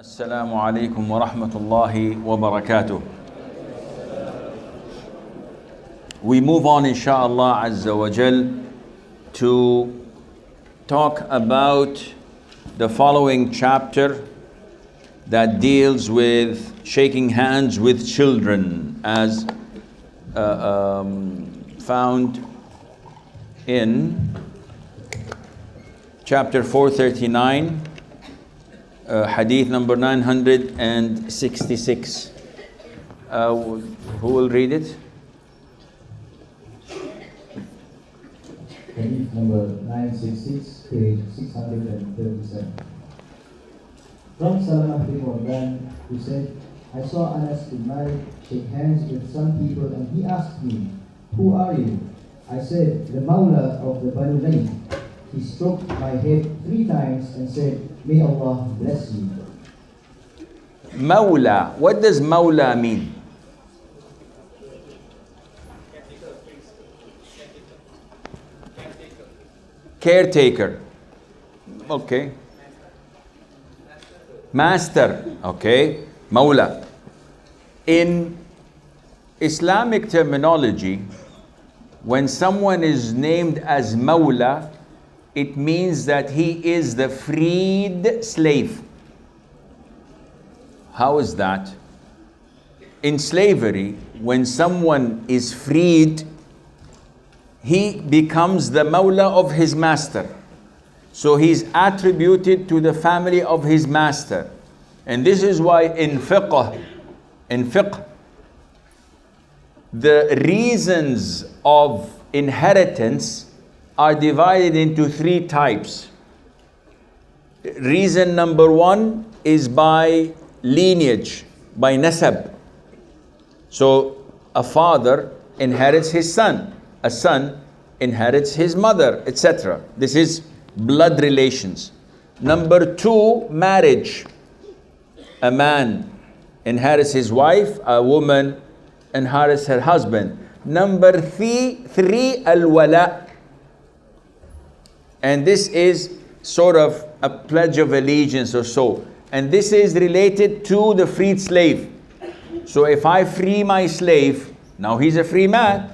Assalamu alaikum wa rahmatullahi wa barakatuh. We move on, inshaAllah Azza wa Jal, to talk about the following chapter that deals with shaking hands with children, as found in chapter 439. Hadith number 966. Who will read it? Hadith number 966, page 637. From Salamah bin Wardan, who said, I saw Anas bin Malik shake hands with some people, and he asked me, who are you? I said, the Mawla of the Banu Layth. He stroked my head 3 times and said, may Allah bless you. Mawla. What does Mawla mean? Caretaker. Okay. Master. Okay. Mawla. In Islamic terminology, when someone is named as Mawla, it means that he is the freed slave. How is that? In slavery, when someone is freed, he becomes the Mawla of his master. So he's attributed to the family of his master. And this is why in fiqh, the reasons of inheritance are divided into 3 types. Reason number 1 is by lineage, by nasab. So a father inherits his son, a son inherits his mother, etc. This is blood relations. Number 2, marriage. A man inherits his wife, a woman inherits her husband. Number 3, al-wala. And this is sort of a pledge of allegiance or so. And this is related to the freed slave. So if I free my slave, now he's a free man.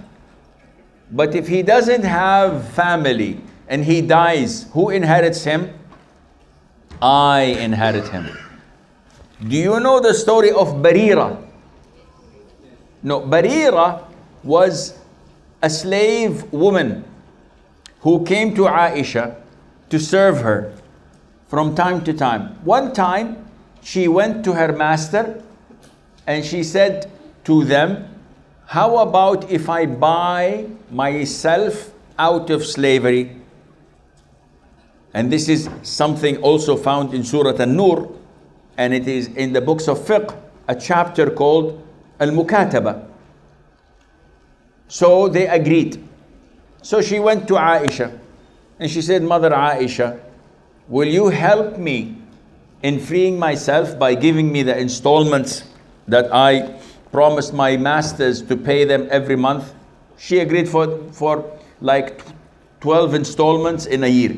But if he doesn't have family and he dies, who inherits him? I inherit him. Do you know the story of Barira? No, Barira was a slave woman who came to Aisha to serve her from time to time. One time, she went to her master and she said to them, how about if I buy myself out of slavery? And this is something also found in Surah An-Nur, and it is in the books of fiqh, a chapter called Al-Mukataba. So they agreed. So she went to Aisha and she said, Mother Aisha, will you help me in freeing myself by giving me the installments that I promised my masters to pay them every month? She agreed for like 12 installments in a year.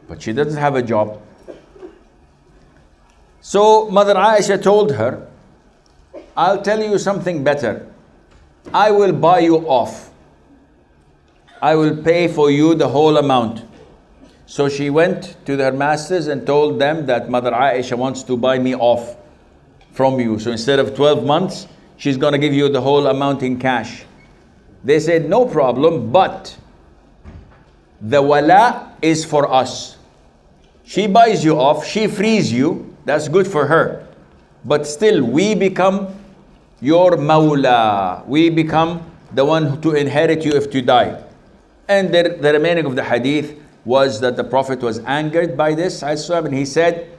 But she doesn't have a job. So Mother Aisha told her, I'll tell you something better. I will buy you off. I will pay for you the whole amount. So she went to their masters and told them that Mother Aisha wants to buy me off from you. So instead of 12 months, she's going to give you the whole amount in cash. They said, no problem, but the wala is for us. She buys you off, she frees you, that's good for her. But still, we become your mawla. We become the one to inherit you if you die. And the remaining of the hadith was that the Prophet was angered by this, and he said,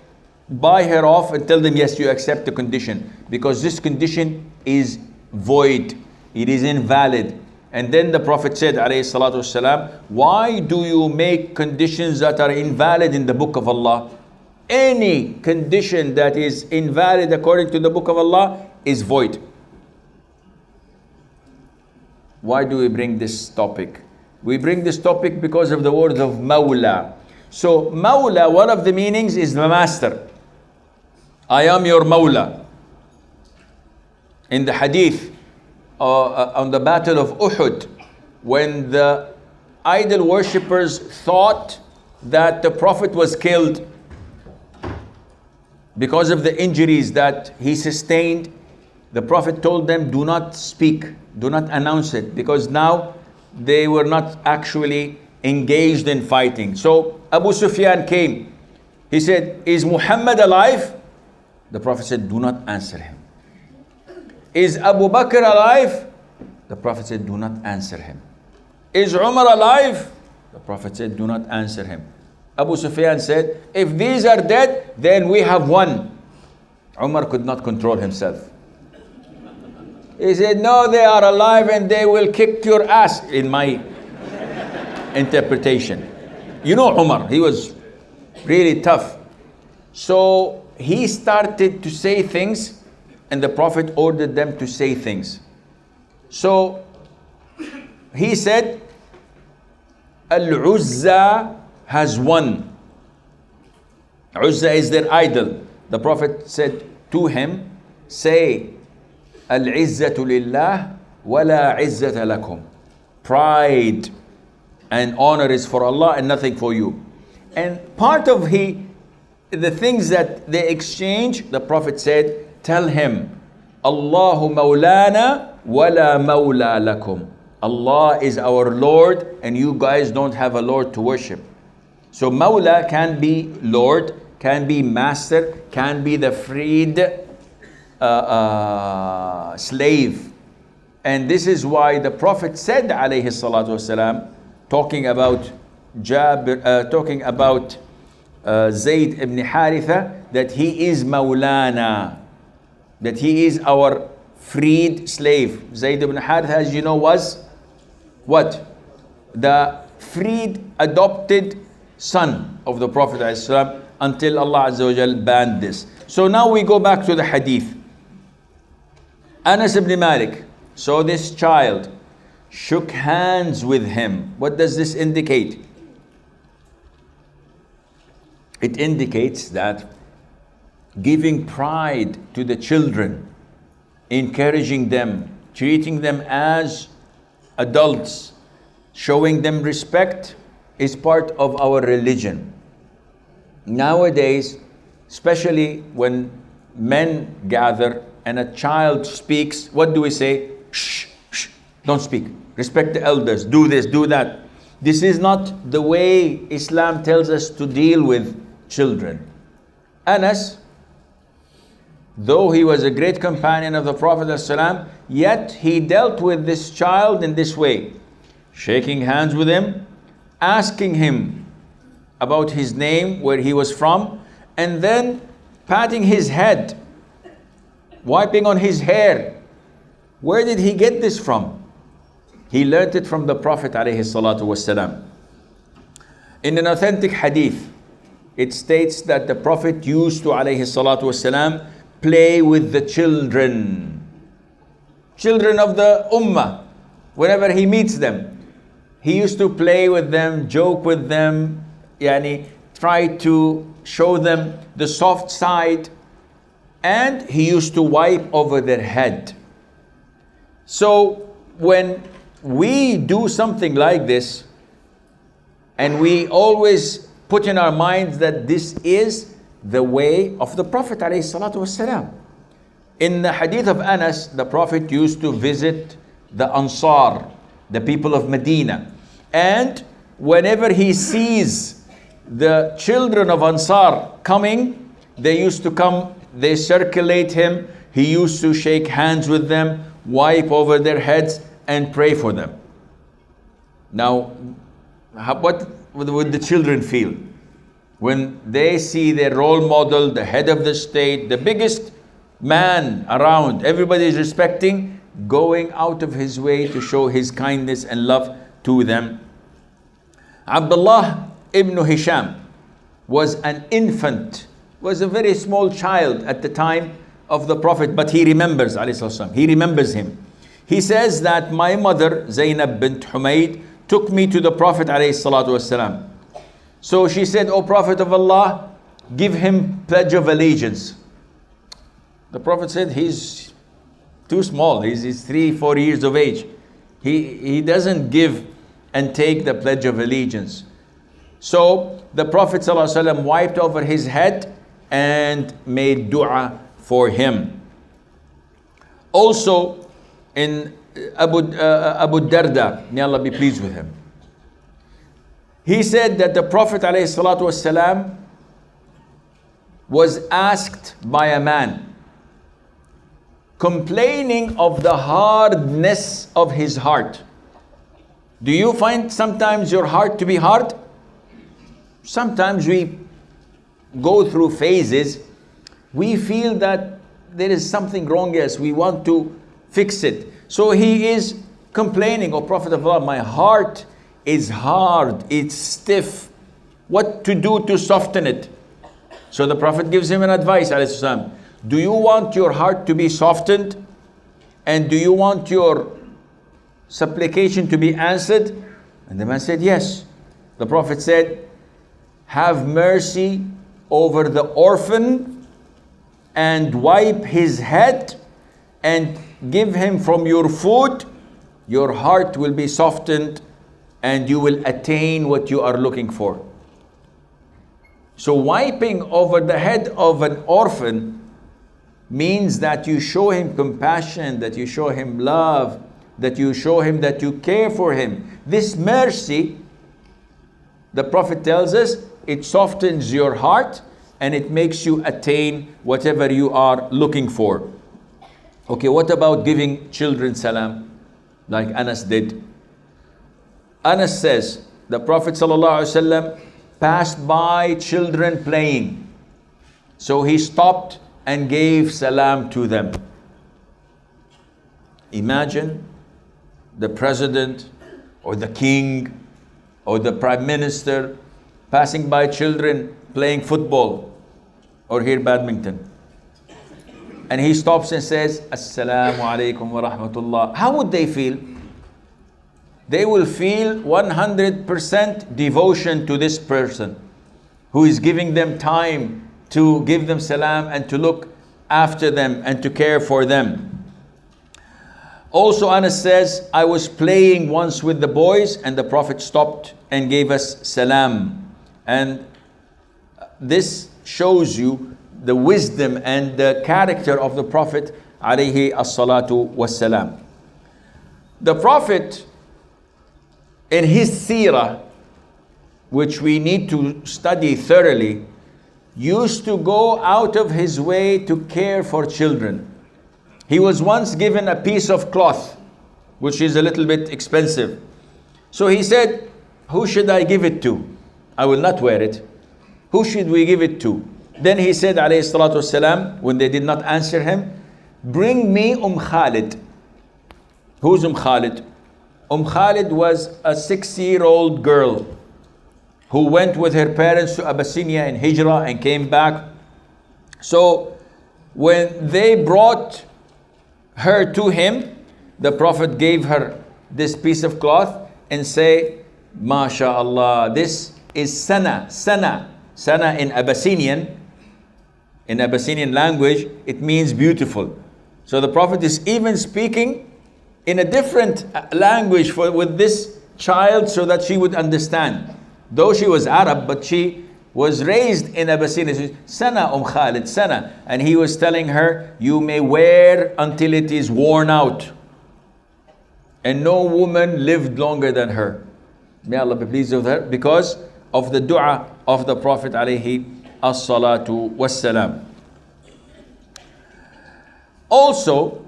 buy her off and tell them, yes, you accept the condition, because this condition is void, it is invalid. And then the Prophet said, alayhi salatu wasalam, why do you make conditions that are invalid in the book of Allah? Any condition that is invalid according to the book of Allah is void. Why do we bring this topic? We bring this topic because of the word of Mawla. So Mawla, one of the meanings is the master. I am your Mawla. In the hadith on the battle of Uhud, when the idol worshippers thought that the Prophet was killed because of the injuries that he sustained, the Prophet told them, do not speak, do not announce it, because now they were not actually engaged in fighting. So Abu Sufyan came. He said, is Muhammad alive? The Prophet said, do not answer him. Is Abu Bakr alive? The Prophet said, do not answer him. Is Umar alive? The Prophet said, do not answer him. Abu Sufyan said, if these are dead, then we have won. Umar could not control himself. He said, no, they are alive and they will kick your ass, in my interpretation. You know Umar, he was really tough. So he started to say things, and the Prophet ordered them to say things. So he said, Al-Uzza has won. Uzza is their idol. The Prophet said to him, say, Al-Izzatu lillah wa la izzata lakum. Pride and honor is for Allah and nothing for you. And part of the things that they exchange, the Prophet said, tell him, Allahu mawlana wa la mawla lakum. Allah is our Lord and you guys don't have a Lord to worship. So Mawla can be Lord, can be master, can be the freed slave. And this is why the Prophet said, alayhi salatu wasalam, talking about Zayd ibn Haritha, that he is Mawlana, that he is our freed slave. Zayd ibn Haritha, as you know, was what? The freed, adopted son of the Prophet ﷺ, until Allah Azza wa Jal banned this. So now we go back to the hadith. Anas ibn Malik saw this child, shook hands with him. What does this indicate? It indicates that giving pride to the children, encouraging them, treating them as adults, showing them respect is part of our religion. Nowadays, especially when men gather and a child speaks, what do we say? Shh, shh, don't speak. Respect the elders. Do this, do that. This is not the way Islam tells us to deal with children. Anas, though he was a great companion of the Prophet ﷺ, yet he dealt with this child in this way, shaking hands with him, asking him about his name, where he was from, and then patting his head, wiping on his hair. Where did he get this from? He learned it from the Prophet ﷺ. In an authentic hadith, it states that the Prophet used to ﷺ play with the children of the ummah. Whenever he meets them, he used to play with them, joke with them, try to show them the soft side, and he used to wipe over their head. So when we do something like this, and we always put in our minds that this is the way of the Prophet ﷺ. In the hadith of Anas, the Prophet used to visit the Ansar, the people of Medina. And whenever he sees the children of Ansar coming, they used to come, they circulate him. He used to shake hands with them, wipe over their heads, and pray for them. Now, what would the children feel when they see their role model, the head of the state, the biggest man around, everybody is respecting, going out of his way to show his kindness and love to them? Abdullah ibn Hisham was an infant, was a very small child at the time of the Prophet, but he remembers, he remembers him. He says that my mother, Zainab bint Humayd, took me to the Prophet ﷺ. So she said, O Prophet of Allah, give him pledge of allegiance. The Prophet said he's too small. He's 3-4 years of age. He doesn't give and take the Pledge of Allegiance. So the Prophet ﷺ wiped over his head and made dua for him. Also in Abu Darda, may Allah be pleased with him, he said that the Prophet ﷺ was asked by a man complaining of the hardness of his heart. Do you find sometimes your heart to be hard? Sometimes we go through phases, we feel that there is something wrong, yes, we want to fix it. So he is complaining, "Oh Prophet of Allah, my heart is hard, it's stiff. What to do to soften it?" So the Prophet gives him an advice, alayhi salam. Do you want your heart to be softened? And do you want your supplication to be answered? And the man said, yes. The Prophet said, have mercy over the orphan and wipe his head and give him from your food. Your heart will be softened and you will attain what you are looking for. So wiping over the head of an orphan means that you show him compassion, that you show him love, that you show him that you care for him. This mercy, the Prophet tells us, it softens your heart and it makes you attain whatever you are looking for. Okay, what about giving children salam, like Anas did? Anas says, the Prophet ﷺ passed by children playing. So he stopped and gave salam to them. Imagine the president or the king or the prime minister passing by children playing football or here badminton. And he stops and says, Assalamu alaikum wa rahmatullah. How would they feel? They will feel 100% devotion to this person who is giving them time to give them salam and to look after them and to care for them. Also Anas says, I was playing once with the boys and the Prophet stopped and gave us salam. And this shows you the wisdom and the character of the Prophet alayhi as-salatu was-salam. The Prophet in his seerah, which we need to study thoroughly, used to go out of his way to care for children. He was once given a piece of cloth, which is a little bit expensive. So he said, who should I give it to? I will not wear it. Who should we give it to? Then he said, alayhi salatu wasalam, when they did not answer him, bring me Khalid. Who's Khalid? Khalid was a 6-year-old girl who went with her parents to Abyssinia in Hijrah and came back. So when they brought her to him, the Prophet gave her this piece of cloth and say, MashaAllah, this is Sana. Sana in Abyssinian language, it means beautiful. So the Prophet is even speaking in a different language with this child so that she would understand. Though she was Arab, but she was raised in Abyssinia. Sana Khalid, Sana. And he was telling her, you may wear until it is worn out. And no woman lived longer than her. May Allah be pleased with her because of the dua of the Prophet alayhi as-salatu was-salam. Also,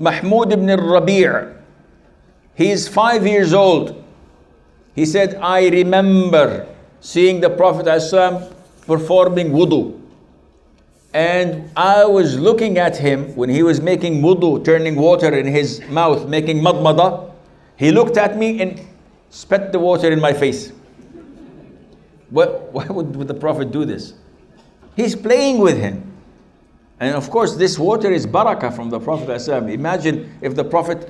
Mahmud ibn al-Rabi', he is 5 years old. He said, I remember seeing the Prophet ﷺ performing wudu. And I was looking at him when he was making wudu, turning water in his mouth, making madmada. He looked at me and spat the water in my face. Why would the Prophet do this? He's playing with him. And of course, this water is barakah from the Prophet ﷺ. Imagine if the Prophet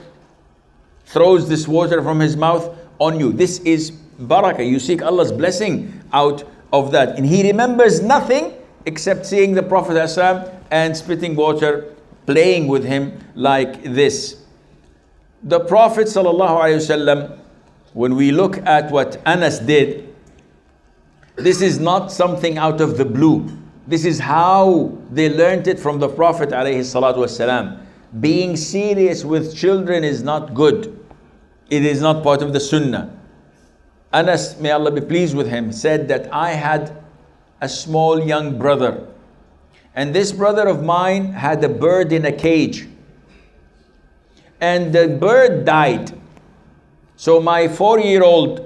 throws this water from his mouth on you. This is barakah. You seek Allah's blessing out of that. And he remembers nothing except seeing the Prophet ﷺ and spitting water playing with him like this. The Prophet ﷺ, when we look at what Anas did, this is not something out of the blue. This is how they learned it from the Prophet ﷺ. Being serious with children is not good. It is not part of the Sunnah. Anas, may Allah be pleased with him, said that I had a small young brother, and this brother of mine had a bird in a cage, and the bird died. So my 4-year-old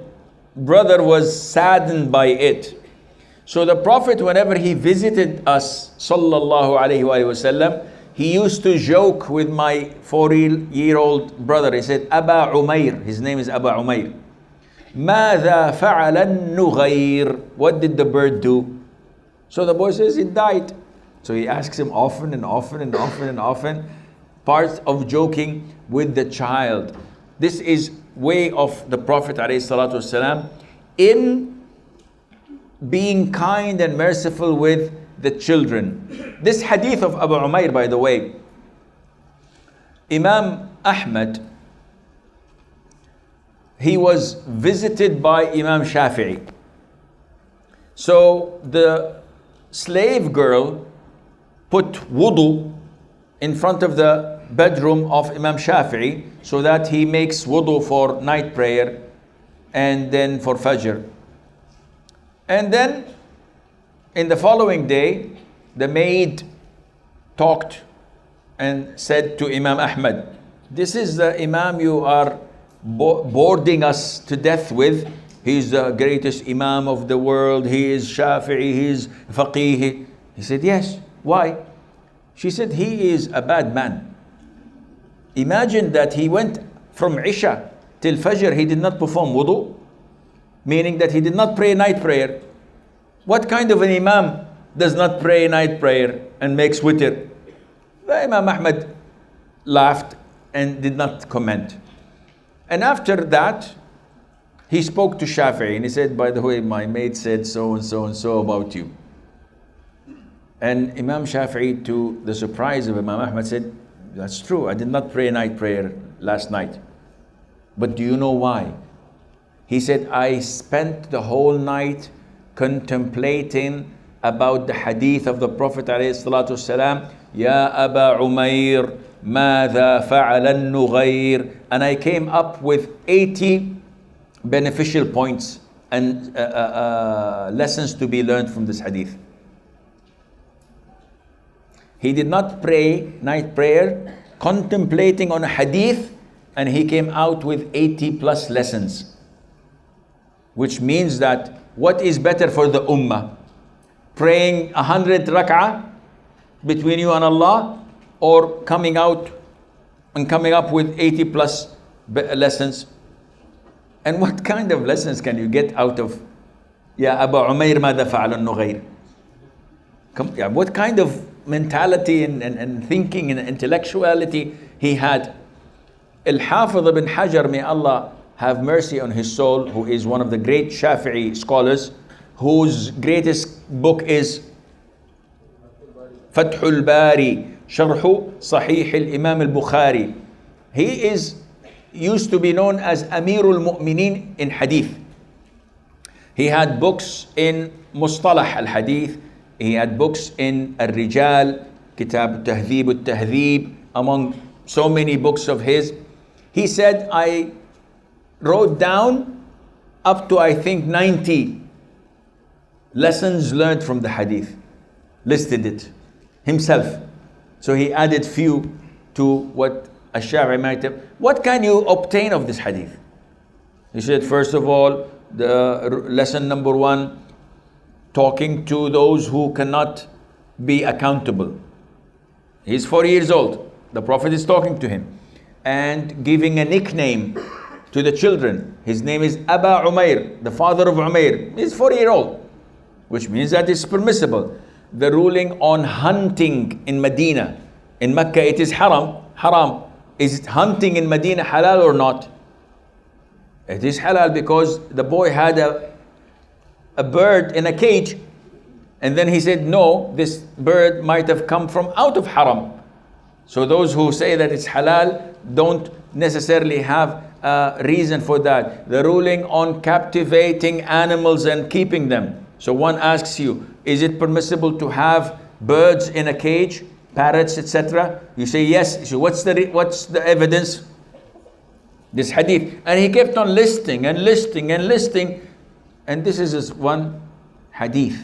brother was saddened by it. So the Prophet, whenever he visited us, sallallahu alaihi wasallam, he used to joke with my 4-year-old brother. He said, Aba Umair, his name is Aba Umair. ماذا فعل النغير? What did the bird do? So the boy says, it died. So he asks him often and often and often and often, part of joking with the child. This is way of the Prophet ﷺ in being kind and merciful with the children. This hadith of Abu Umair, by the way, Imam Ahmad, he was visited by Imam Shafi'i. So the slave girl put wudu in front of the bedroom of Imam Shafi'i so that he makes wudu for night prayer and then for Fajr. And then in the following day, the maid talked and said to Imam Ahmad, this is the Imam you are boarding us to death with. He's the greatest Imam of the world. He is Shafi'i, he is Faqih. He said, yes. Why? She said, he is a bad man. Imagine that he went from Isha till Fajr, he did not perform wudu, meaning that he did not pray night prayer. What kind of an Imam does not pray night prayer and makes witr? The Imam Ahmad laughed and did not comment. And after that, he spoke to Shafi'i and he said, by the way, my maid said so and so and so about you. And Imam Shafi'i, to the surprise of Imam Ahmad, said, that's true, I did not pray night prayer last night. But do you know why? He said, I spent the whole night contemplating about the hadith of the Prophet ﷺ, Ya Aba Umair, ماذا فعل النغير, and I came up with 80 beneficial points and lessons to be learned from this hadith. He did not pray night prayer, contemplating on a hadith, and he came out with 80 plus lessons. Which means that what is better for the ummah? Praying 100 rak'ah between you and Allah, or coming out and coming up with 80 plus lessons? And what kind of lessons can you get out of Ya Aba Umair ماذا فعل النغير? What kind of mentality and thinking and intellectuality he had? Al-Hafiz ibn Hajar, may Allah have mercy on his soul, who is one of the great Shafi'i scholars, whose greatest book is Fathul Bari, Sharhu Sahih al-Imam al-Bukhari. He used to be known as Amirul Mu'mineen in Hadith. He had books in Mustalah al-Hadith. He had books in Al-Rijal, Kitab Tahdhib al-Tahdhib, among so many books of his. He said, I wrote down up to, I think, 90 lessons learned from the hadith. Listed it himself. So he added few to what Ash-Shafi'i might have. What can you obtain of this hadith? He said, first of all, the lesson number 1, talking to those who cannot be accountable. He's 4 years old. The Prophet is talking to him. And giving a nickname to the children. His name is Aba Umair, the father of Umair. He's 4-year-old, which means that it's permissible. The ruling on hunting in Medina. In Mecca it is haram. Is it hunting in Medina halal or not? It is halal because the boy had a bird in a cage, and then he said, no, this bird might have come from out of haram. So those who say that it's halal don't necessarily have a reason for that. The ruling on captivating animals and keeping them. So one asks you, is it permissible to have birds in a cage, parrots, etc.? You say yes. So what's the evidence? This hadith. And he kept on listing and listing and listing. And this is his one hadith.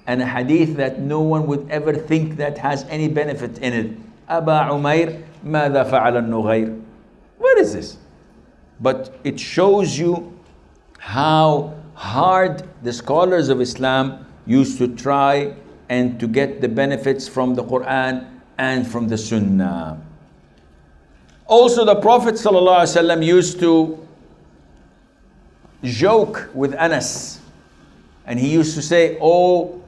And a hadith that no one would ever think that has any benefit in it. Aba Umair, ماذا فعل النغير? What is this? But it shows you how hard the scholars of Islam used to try and to get the benefits from the Quran and from the Sunnah. Also, the Prophet ﷺ used to joke with Anas. And he used to say, oh,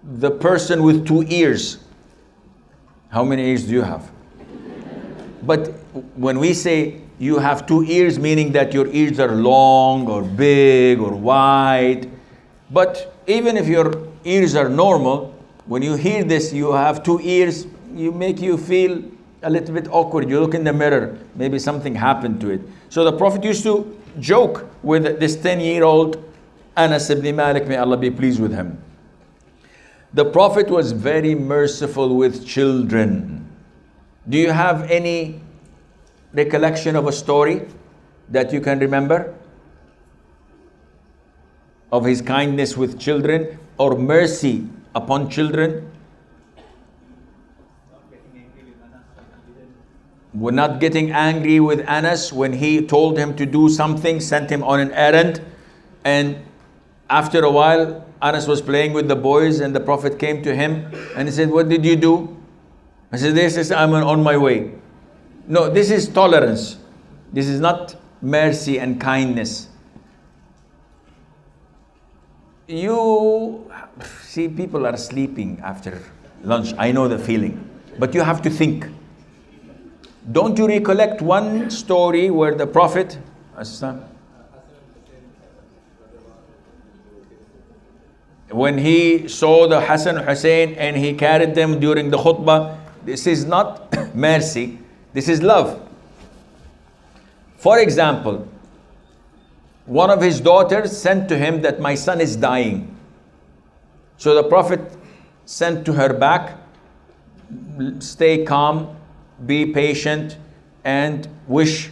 the person with 2 ears. How many ears do you have? But when we say you have 2 ears, meaning that your ears are long or big or wide. But even if your ears are normal, when you hear this, you have 2 ears, you make you feel a little bit awkward. You look in the mirror, maybe something happened to it. So the Prophet used to joke with this 10-year-old Anas ibn Malik, may Allah be pleased with him. The Prophet was very merciful with children. Do you have any recollection of a story that you can remember of his kindness with children or mercy upon children? We're not getting angry with Anas when he told him to do something, sent him on an errand, and after a while Anas was playing with the boys and the Prophet came to him and he said, what did you do? I said, this is, I'm on my way. No, this is tolerance. This is not mercy and kindness. You see, people are sleeping after lunch. I know the feeling. But you have to think. Don't you recollect one story where the Prophet, when he saw the Hassan and Hussein and he carried them during the khutbah, this is not mercy, this is love. For example, one of his daughters sent to him that my son is dying. So the Prophet sent to her back, stay calm, be patient, and wish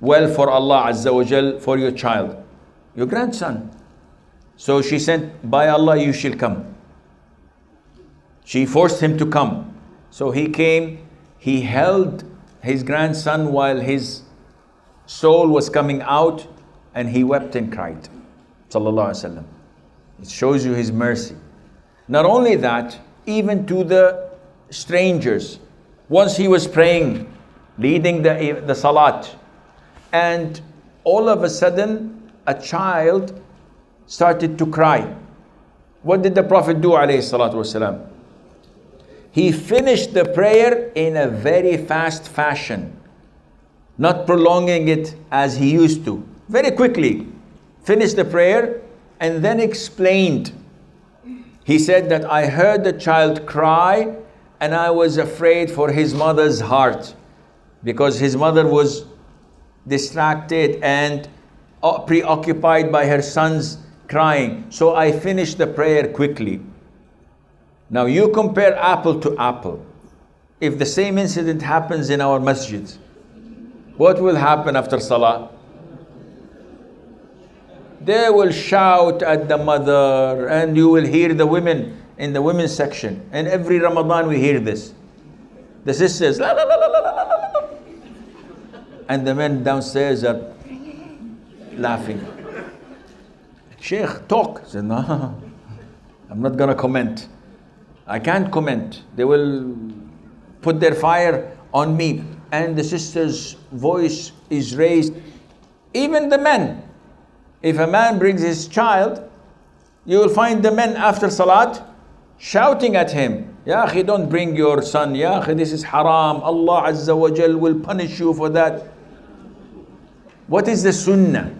well for Allah Azza wa Jal for your child, your grandson. So she sent, by Allah you shall come. She forced him to come. So he came, he held his grandson while his soul was coming out, and he wept and cried. Sallallahu Alaihi Wasallam. It shows you his mercy. Not only that, even to the strangers. Once he was praying, leading the salat, and all of a sudden a child started to cry. What did the Prophet do, alayhi salatu wasalam? He finished the prayer in a very fast fashion, not prolonging it as he used to. Very quickly finished the prayer and then explained. He said that I heard the child cry and I was afraid for his mother's heart, because his mother was distracted and preoccupied by her son's crying. So I finished the prayer quickly. Now you compare apple to apple. If the same incident happens in our masjids, what will happen after salah? They will shout at the mother, and you will hear the women in the women's section. And every Ramadan we hear this. The sisters, la, la, la, la, la, la, la. And the men downstairs are laughing. Sheikh, talk. I said, no, I'm not gonna comment. I can't comment. They will put their fire on me. And the sister's voice is raised. Even the men. If a man brings his child, you will find the men after salat shouting at him, Ya akhi, don't bring your son. Ya akhi, this is haram. Allah Azza wa Jal will punish you for that. What is the sunnah?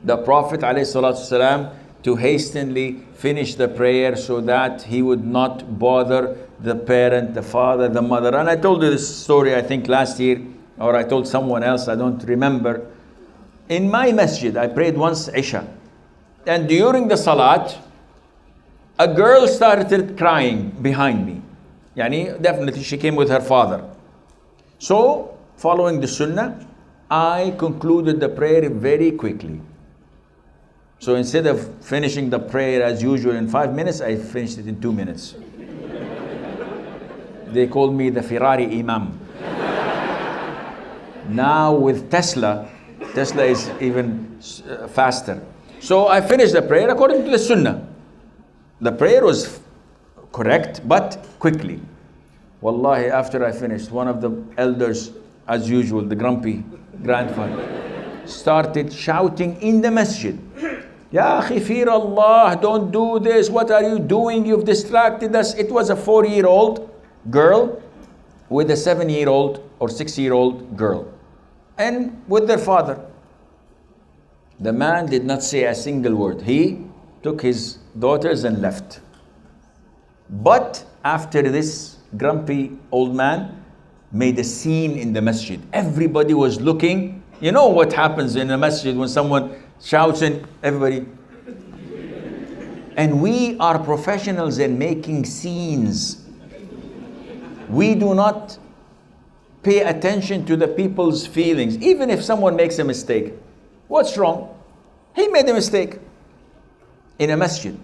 The Prophet ﷺ to hastily finish the prayer so that he would not bother the parent, the father, the mother. And I told you this story, I think last year, or I told someone else, I don't remember. In my masjid, I prayed once Isha. And during the salat, a girl started crying behind me. Yani, definitely she came with her father. So, following the sunnah, I concluded the prayer very quickly. So instead of finishing the prayer as usual in 5 minutes, I finished it in 2 minutes. They called me the Ferrari Imam. Now with Tesla is even faster. So I finished the prayer according to the sunnah. The prayer was correct, but quickly. Wallahi, after I finished, one of the elders, as usual, the grumpy grandfather, started shouting in the masjid, Ya akhi, fear Allah, don't do this, what are you doing? You've distracted us. It was a 4-year-old girl with a 7-year-old or 6-year-old girl, and with their father. The man did not say a single word. He took his daughters and left. But after this, grumpy old man made a scene in the masjid. Everybody was looking. You know what happens in a masjid when someone shouts and everybody. And we are professionals in making scenes. We do not pay attention to the people's feelings. Even if someone makes a mistake. What's wrong? He made a mistake in a masjid.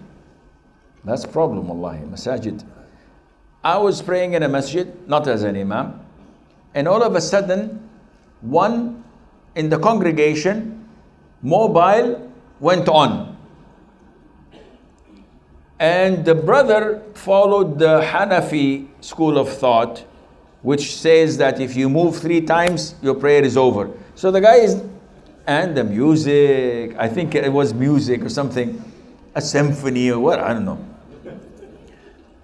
That's a problem, wallahi, masajid. I was praying in a masjid, not as an imam, and all of a sudden, one in the congregation, mobile went on. And the brother followed the Hanafi school of thought, which says that if you move 3 times, your prayer is over. So the guy is, and the music, I think it was music or something, a symphony or what, I don't know.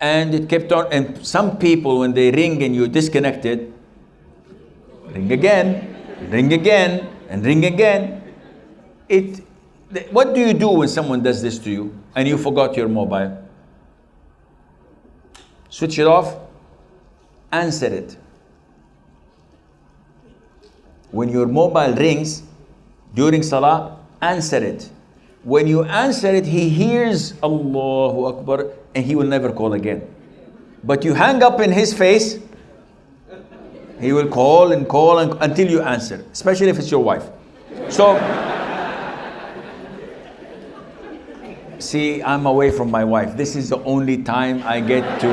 And it kept on, and some people, when they ring and you're disconnected, ring again, and ring again. What do you do when someone does this to you and you forgot your mobile? Switch it off, answer it. When your mobile rings during salah, answer it. When you answer it, he hears Allahu Akbar and he will never call again. But you hang up in his face, he will call until you answer, especially if it's your wife. So, see, I'm away from my wife. This is the only time I get to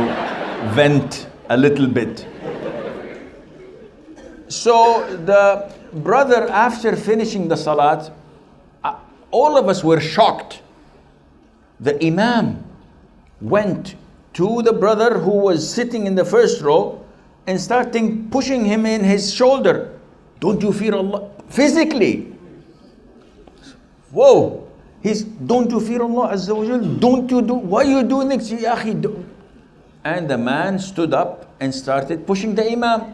vent a little bit. So the brother, after finishing the salat, all of us were shocked. The imam went to the brother who was sitting in the first row and starting pushing him in his shoulder. Don't you fear Allah? Physically. Whoa. Don't you fear Allah Azza wa Jal? Don't you do? Why are you doing this? Ya akhi, and the man stood up and started pushing the imam.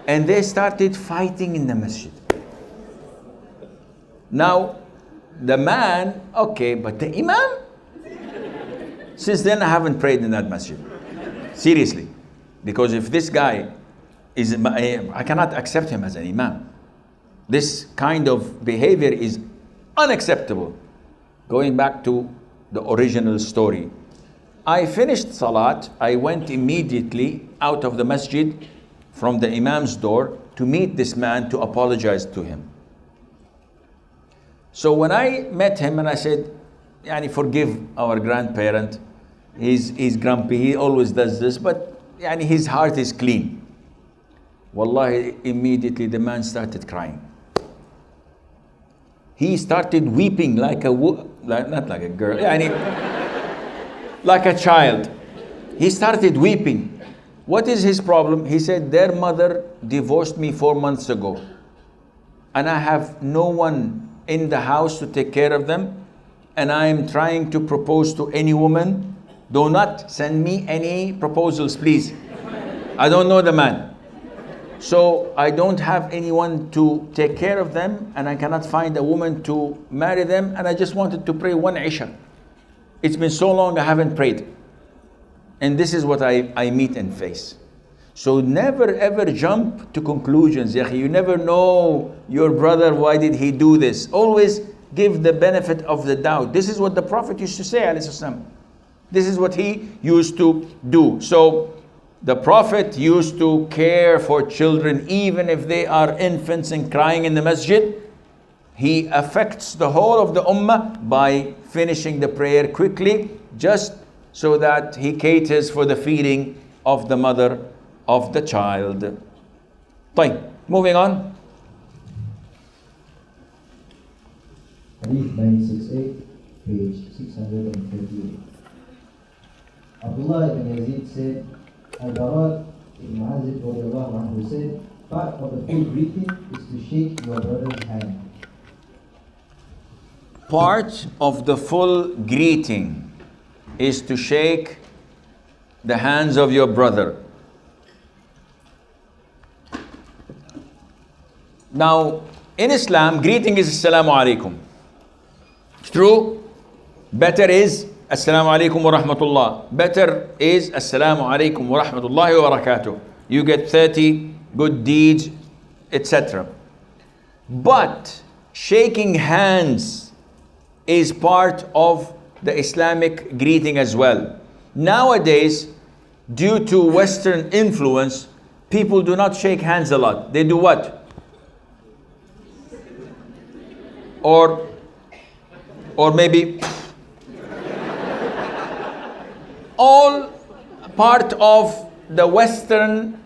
And they started fighting in the masjid. Now, the man, okay, but the imam? Since then I haven't prayed in that masjid. Seriously. Because if this guy is, I cannot accept him as an imam. This kind of behavior is unacceptable. Going back to the original story. I finished salat. I went immediately out of the masjid from the imam's door to meet this man to apologize to him. So when I met him and I said, Yani, forgive our grandparent. He's grumpy. He always does this, but Yani, his heart is clean. Wallahi, immediately the man started crying. He started weeping not like a girl, Yani, like a child. He started weeping. What is his problem? He said, their mother divorced me 4 months ago. And I have no one in the house to take care of them. And I am trying to propose to any woman. Do not send me any proposals, please. I don't know the man. So I don't have anyone to take care of them, and I cannot find a woman to marry them, and I just wanted to pray one Isha. It's been so long I haven't prayed. And this is what I meet and face. So never ever jump to conclusions. You never know your brother, why did he do this? Always give the benefit of the doubt. This is what the Prophet used to say, alayhi salam. This is what he used to do. So the Prophet used to care for children even if they are infants and crying in the masjid. He affects the whole of the ummah by finishing the prayer quickly, just so that he caters for the feeding of the mother of the child. طيب, moving on. Hadith 968, page 638. Abdullah ibn Yazid said, Al-Bara ibn Azib radiallahu anhu said, part of the full greeting is to shake your brother's hand. Part of the full greeting is to shake the hands of your brother. Now, in Islam, greeting is Assalamu alaikum. True? Better is Assalamu alaikum wa rahmatullah. Better is Assalamu alaikum wa rahmatullahi wa barakatuh. You get 30 good deeds, etc. But shaking hands is part of the Islamic greeting as well. Nowadays, due to Western influence, people do not shake hands a lot. They do what? Or maybe all part of the Western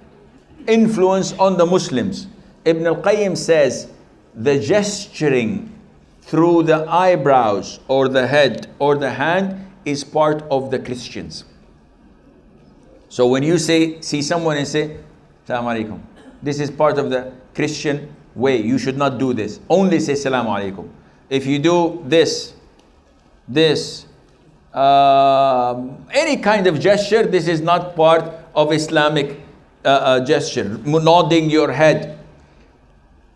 influence on the Muslims. Ibn al-Qayyim says the gesturing through the eyebrows or the head or the hand is part of the Christians. So when you see someone and say Assalamu alaikum, this is part of the Christian way. You should not do this. Only say Assalamu alaikum. If you do this, any kind of gesture, this is not part of Islamic gesture. Nodding your head.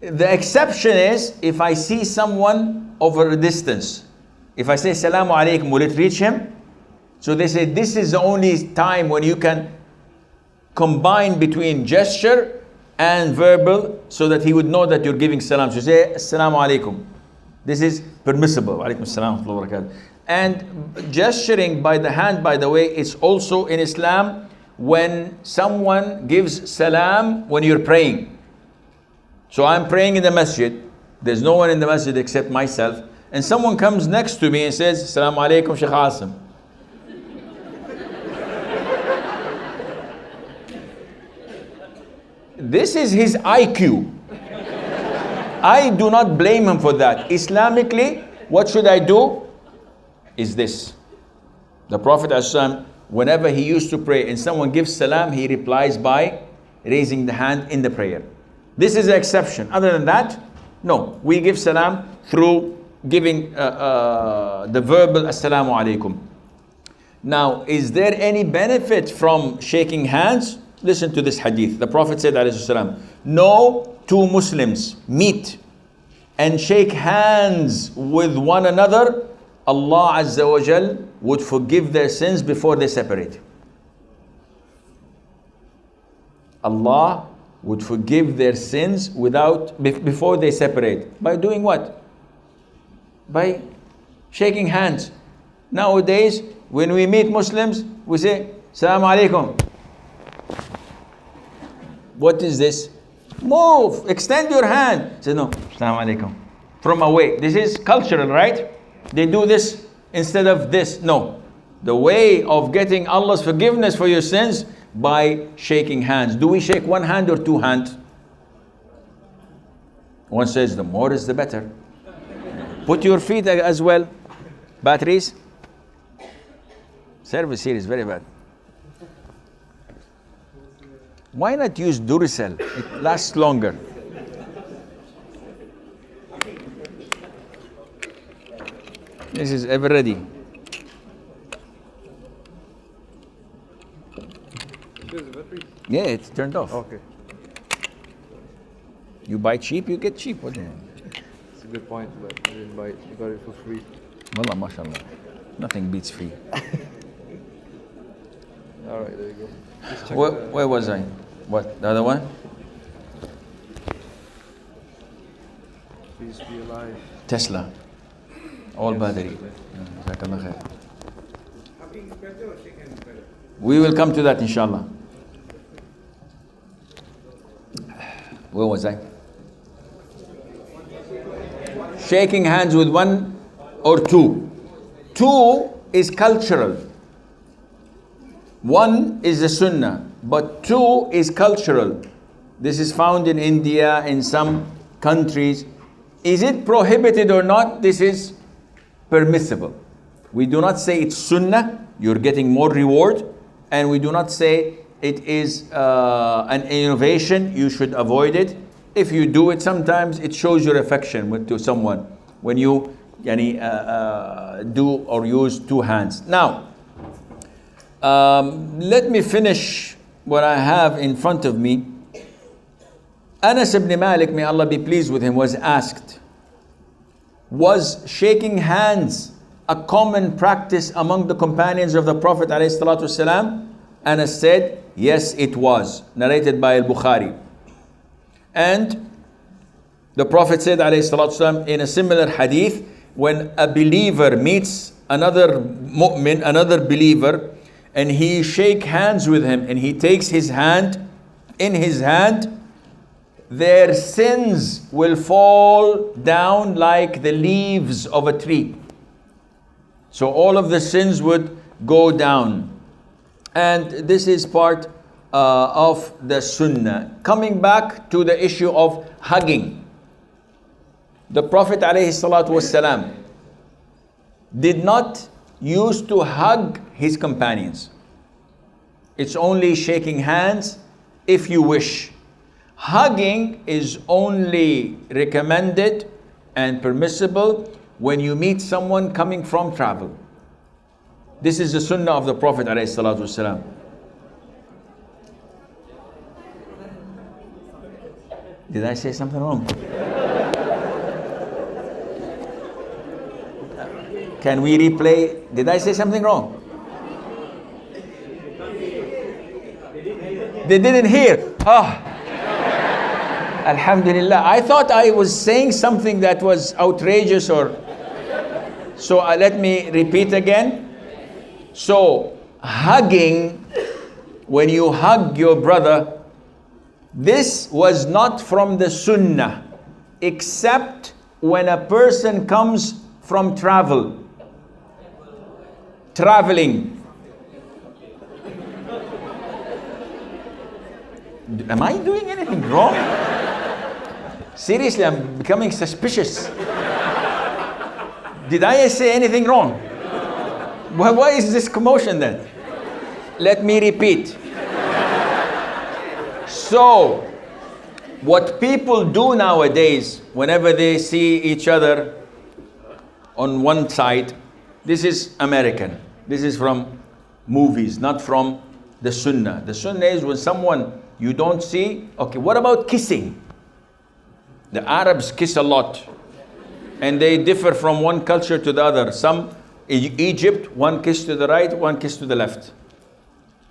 The exception is if I see someone over a distance. If I say Assalamu alaikum, will it reach him? So they say this is the only time when you can combine between gesture and verbal so that he would know that you're giving salam. So say Assalamu alaikum. This is permissible. Alaikum assalam wa barakatuh. And gesturing by the hand, by the way, is also in Islam when someone gives salam when you're praying. So I'm praying in the masjid. There's no one in the masjid except myself. And someone comes next to me and says, Assalamu alaikum, Sheikh Asim. This is his IQ. I do not blame him for that. Islamically, what should I do? Is this. The Prophet ﷺ, whenever he used to pray and someone gives salam, he replies by raising the hand in the prayer. This is an exception. Other than that, no. We give salam through giving the verbal Assalamu alaikum. Now, is there any benefit from shaking hands? Listen to this hadith. The Prophet said, alayhi salam, no two Muslims meet and shake hands with one another, Allah Azza wa Jal would forgive their sins before they separate. Allah would forgive their sins before they separate. By doing what? By shaking hands. Nowadays, when we meet Muslims, we say, Assalamu alaikum. What is this? Move, extend your hand. Say, no, Assalamu alaikum. From away. This is cultural, right? They do this instead of this. No. The way of getting Allah's forgiveness for your sins by shaking hands. Do we shake one hand or two hands? One says the more is the better. Put your feet as well. Batteries. Service here is very bad. Why not use Duracell? It lasts longer. This is ever ready. Yeah, it's turned off. Okay. You buy cheap, you get cheap. What do you want? It's a good point, but I didn't buy it. You got it for free. Wallah, mashallah. Nothing beats free. All right, there you go. Just check Where was I? What, the other one? Please be alive. Tesla. All battery. Jazakallah khair. We will come to that inshallah. Where was I? Shaking hands with one or two. Two is cultural. One is the sunnah, but two is cultural. This is found in India, in some countries. Is it prohibited or not? This is permissible. We do not say it's sunnah, you're getting more reward, and we do not say it is an innovation, you should avoid it. If you do it, sometimes it shows your affection to someone when you do or use two hands. Now, let me finish what I have in front of me. Anas ibn Malik, may Allah be pleased with him, was asked, was shaking hands a common practice among the companions of the Prophet ﷺ? Anas said, yes, it was. Narrated by Al-Bukhari. And the Prophet said ﷺ in a similar hadith, when a believer meets another mu'min, another believer, and he shake hands with him and he takes his hand in his hand, their sins will fall down like the leaves of a tree. So all of the sins would go down. And this is part of the sunnah. Coming back to the issue of hugging. The Prophet ﷺ did not used to hug his companions. It's only shaking hands if you wish. Hugging is only recommended and permissible when you meet someone coming from travel. This is the sunnah of the Prophet ﷺ. Did I say something wrong? Can we replay? Did I say something wrong? They didn't hear. Oh. Alhamdulillah. I thought I was saying something that was outrageous or... So let me repeat again. So hugging, when you hug your brother, this was not from the sunnah, except when a person comes from traveling. Am I doing anything wrong? Seriously, I'm becoming suspicious. Did I say anything wrong? Why is this commotion then? Let me repeat. So, what people do nowadays, whenever they see each other on one side, this is American. This is from movies, not from the sunnah. The sunnah is when someone you don't see. Okay, what about kissing? The Arabs kiss a lot. And they differ from one culture to the other. Some, Egypt, one kiss to the right, one kiss to the left.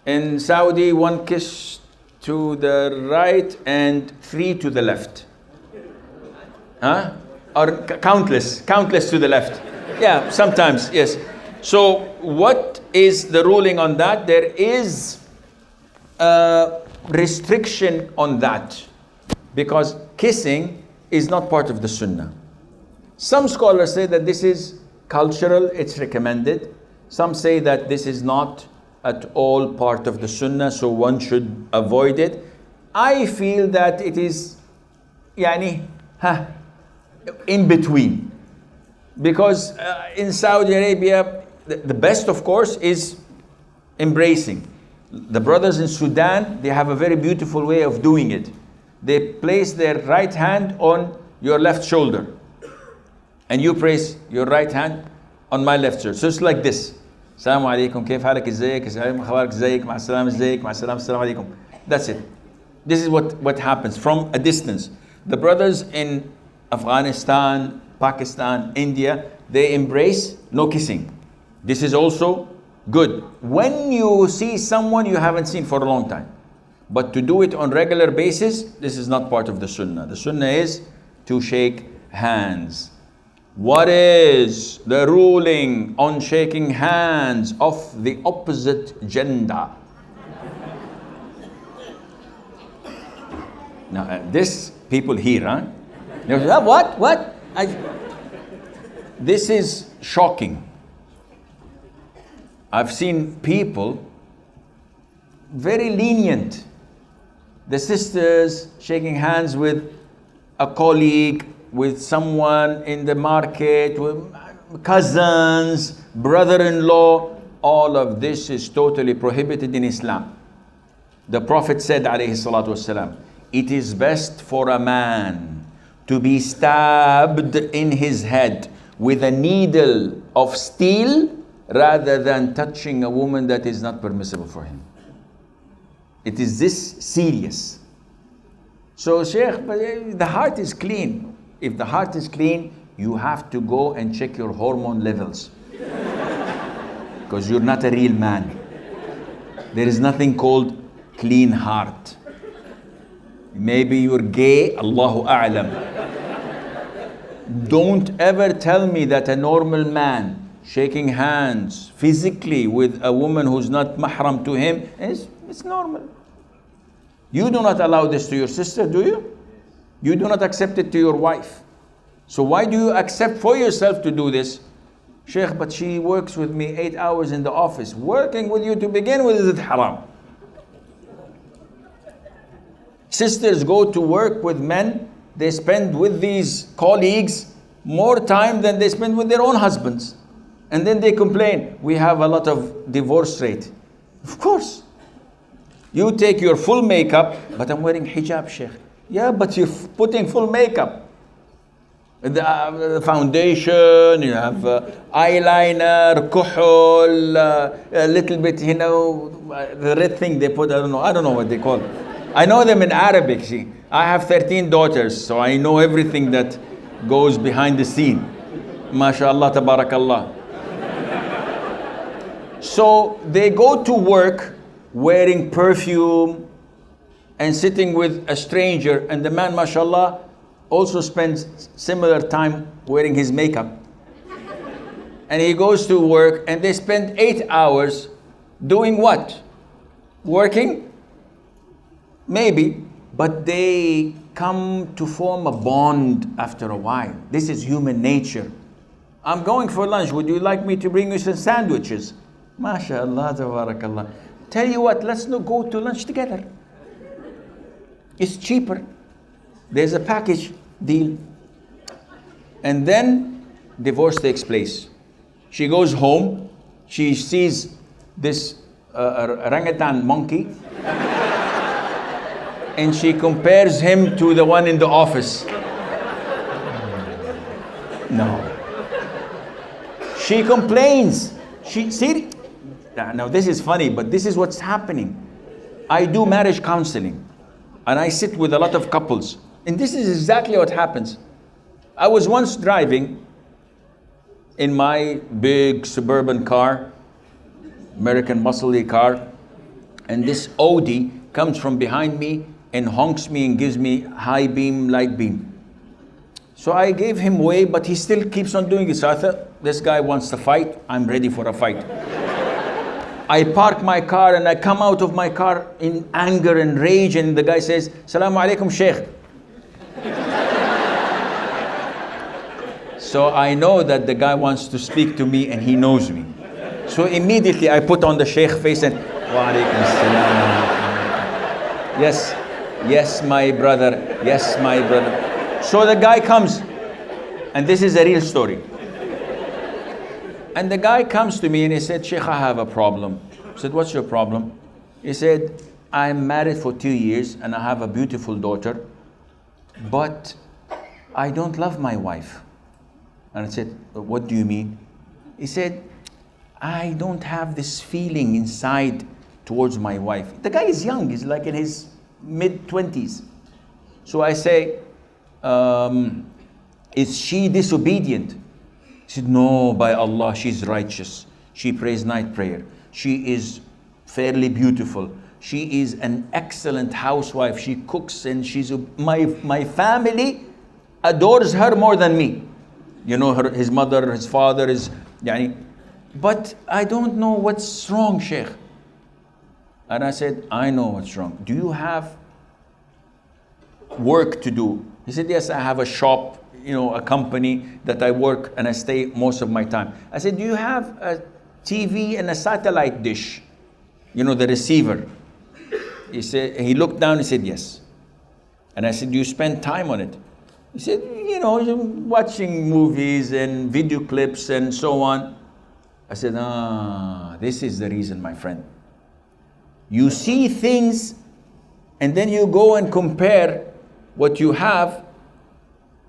In Saudi, one kiss to the right and three to the left. Huh? Or countless to the left. Yeah, sometimes, yes. So what is the ruling on that? There is a restriction on that, because kissing is not part of the sunnah. Some scholars say that this is cultural, it's recommended. Some say that this is not at all part of the sunnah, so one should avoid it. I feel that it is in between. Because in Saudi Arabia, the best of course is embracing. The brothers in Sudan, they have a very beautiful way of doing it. They place their right hand on your left shoulder. And you place your right hand on my left shoulder. So it's like this. Assalamu alaikum, kayf halak, ازيك, khabarak, ازيك, ma salam, ازيك, ma salam, assalamu alaikum. That's it. This is what happens from a distance. The brothers in Afghanistan, Pakistan, India, they embrace no kissing. This is also good. When you see someone you haven't seen for a long time. But to do it on regular basis, this is not part of the sunnah. The sunnah is to shake hands. What is the ruling on shaking hands of the opposite gender? Now, this people here, huh? They say, what? This is shocking. I've seen people very lenient. The sisters shaking hands with a colleague, with someone in the market, with cousins, brother-in-law. All of this is totally prohibited in Islam. The Prophet said, alayhi salatu wasalam, it is best for a man to be stabbed in his head with a needle of steel rather than touching a woman that is not permissible for him. It is this serious. So Sheikh, the heart is clean. If the heart is clean, you have to go and check your hormone levels. Because you're not a real man. There is nothing called clean heart. Maybe you're gay, Allahu A'lam. Don't ever tell me that a normal man shaking hands physically with a woman who's not mahram to him it's normal. You do not allow this to your sister, do you? You do not accept it to your wife. So why do you accept for yourself to do this? Sheikh, but she works with me 8 hours in the office. Working with you to begin with, is it haram? Sisters go to work with men. They spend with these colleagues more time than they spend with their own husbands. And then they complain, we have a lot of divorce rate. Of course. You take your full makeup, but I'm wearing hijab, Sheikh. Yeah, but you're putting full makeup. The foundation, you have eyeliner, kuhul, a little bit, the red thing they put, I don't know what they call it. I know them in Arabic, see. I have 13 daughters, so I know everything that goes behind the scene. MashaAllah, tabarakallah. So they go to work wearing perfume and sitting with a stranger, and the man, mashallah, also spends similar time wearing his makeup. And he goes to work and they spend 8 hours doing what? Working? Maybe, but they come to form a bond after a while. This is human nature. I'm going for lunch. Would you like me to bring you some sandwiches? MashaAllah, tabarakallah. Tell you what, let's not go to lunch together. It's cheaper. There's a package deal. And then divorce takes place. She goes home. She sees this orangutan monkey. And she compares him to the one in the office. No. She complains. See, now this is funny, but this is what's happening. I do marriage counseling. And I sit with a lot of couples. And this is exactly what happens. I was once driving in my big suburban car, American muscle car, and this Audi comes from behind me and honks me and gives me high beam, light beam. So I gave him way, but he still keeps on doing it. So I thought, this guy wants to fight, I'm ready for a fight. I park my car and I come out of my car in anger and rage, and the guy says, Salamu alaikum, Sheikh. So I know that the guy wants to speak to me and he knows me. So immediately I put on the Sheikh face and, Wa alaikum salam. Yes, my brother. Yes, my brother. So the guy comes, and this is a real story. And the guy comes to me and he said, Sheikh, I have a problem. I said, what's your problem? He said, I'm married for 2 years and I have a beautiful daughter, but I don't love my wife. And I said, what do you mean? He said, I don't have this feeling inside towards my wife. The guy is young, he's like in his mid-20s. So I say, is she disobedient? He said, no, by Allah, she's righteous. She prays night prayer. She is fairly beautiful. She is an excellent housewife. She cooks and my family adores her more than me. You know, his mother, his father is, but I don't know what's wrong, Sheikh. And I said, I know what's wrong. Do you have work to do? He said, yes, I have a shop, a company that I work and I stay most of my time. I said, do you have a TV and a satellite dish? The receiver. He looked down and said, yes. And I said, do you spend time on it? He said, watching movies and video clips and so on. I said, this is the reason, my friend. You see things and then you go and compare what you have.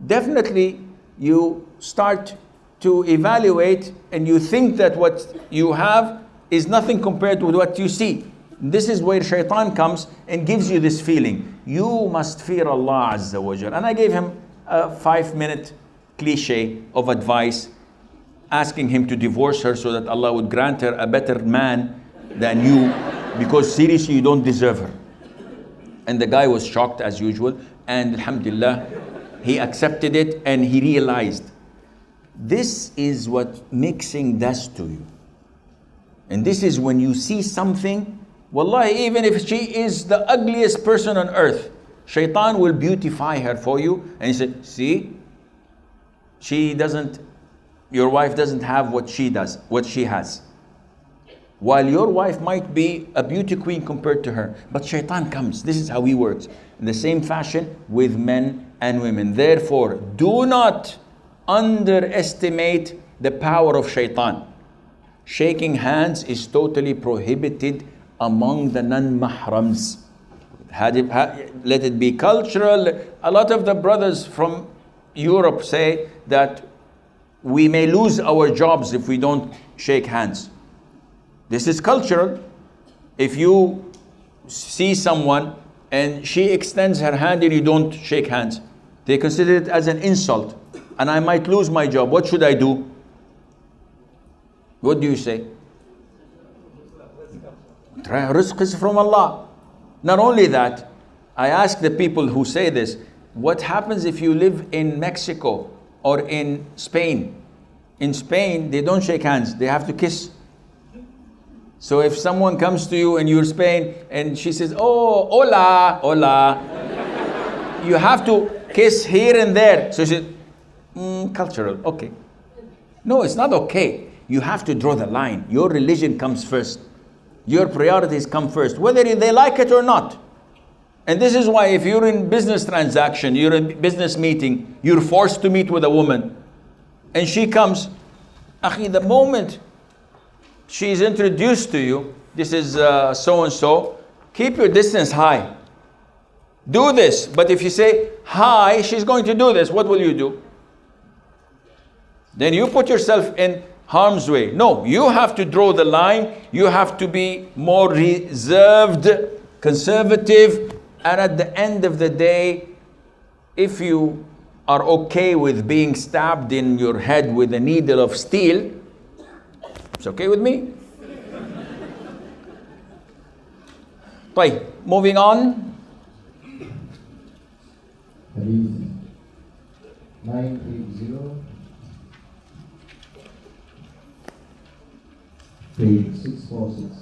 Definitely you start to evaluate and you think that what you have is nothing compared with what you see. This is where shaitan comes and gives you this feeling. You must fear Allah Azza wa Jal. And I gave him a 5-minute cliche of advice, asking him to divorce her so that Allah would grant her a better man than you, because seriously you don't deserve her. And the guy was shocked as usual, and alhamdulillah, he accepted it and he realized this is what mixing does to you. And this is when you see something, wallahi, even if she is the ugliest person on earth, shaitan will beautify her for you. And he said, see, your wife doesn't have what she has. While your wife might be a beauty queen compared to her, but shaitan comes. This is how he works. In the same fashion with men and women. Therefore, do not underestimate the power of shaitan. Shaking hands is totally prohibited among the non-mahrams. Let it be cultural. A lot of the brothers from Europe say that we may lose our jobs if we don't shake hands. This is cultural. If you see someone and she extends her hand and you don't shake hands, they consider it as an insult. And I might lose my job. What should I do? What do you say? Rizq is from Allah. Not only that, I ask the people who say this, what happens if you live in Mexico or in Spain? In Spain, they don't shake hands. They have to kiss. So if someone comes to you and you're Spain and she says, oh, hola, hola, you have to kiss here and there. So she said, cultural, okay. No, it's not okay. You have to draw the line. Your religion comes first. Your priorities come first, whether they like it or not. And this is why if you're in business transaction, you're in business meeting, you're forced to meet with a woman, and she comes, akhi, the moment she's introduced to you, this is so-and-so, keep your distance high. Do this. But if you say, hi, she's going to do this, what will you do? Then you put yourself in harm's way. No, you have to draw the line. You have to be more reserved, conservative. And at the end of the day, if you are okay with being stabbed in your head with a needle of steel, it's okay with me. طيب, moving on. Hadith 980, page 646.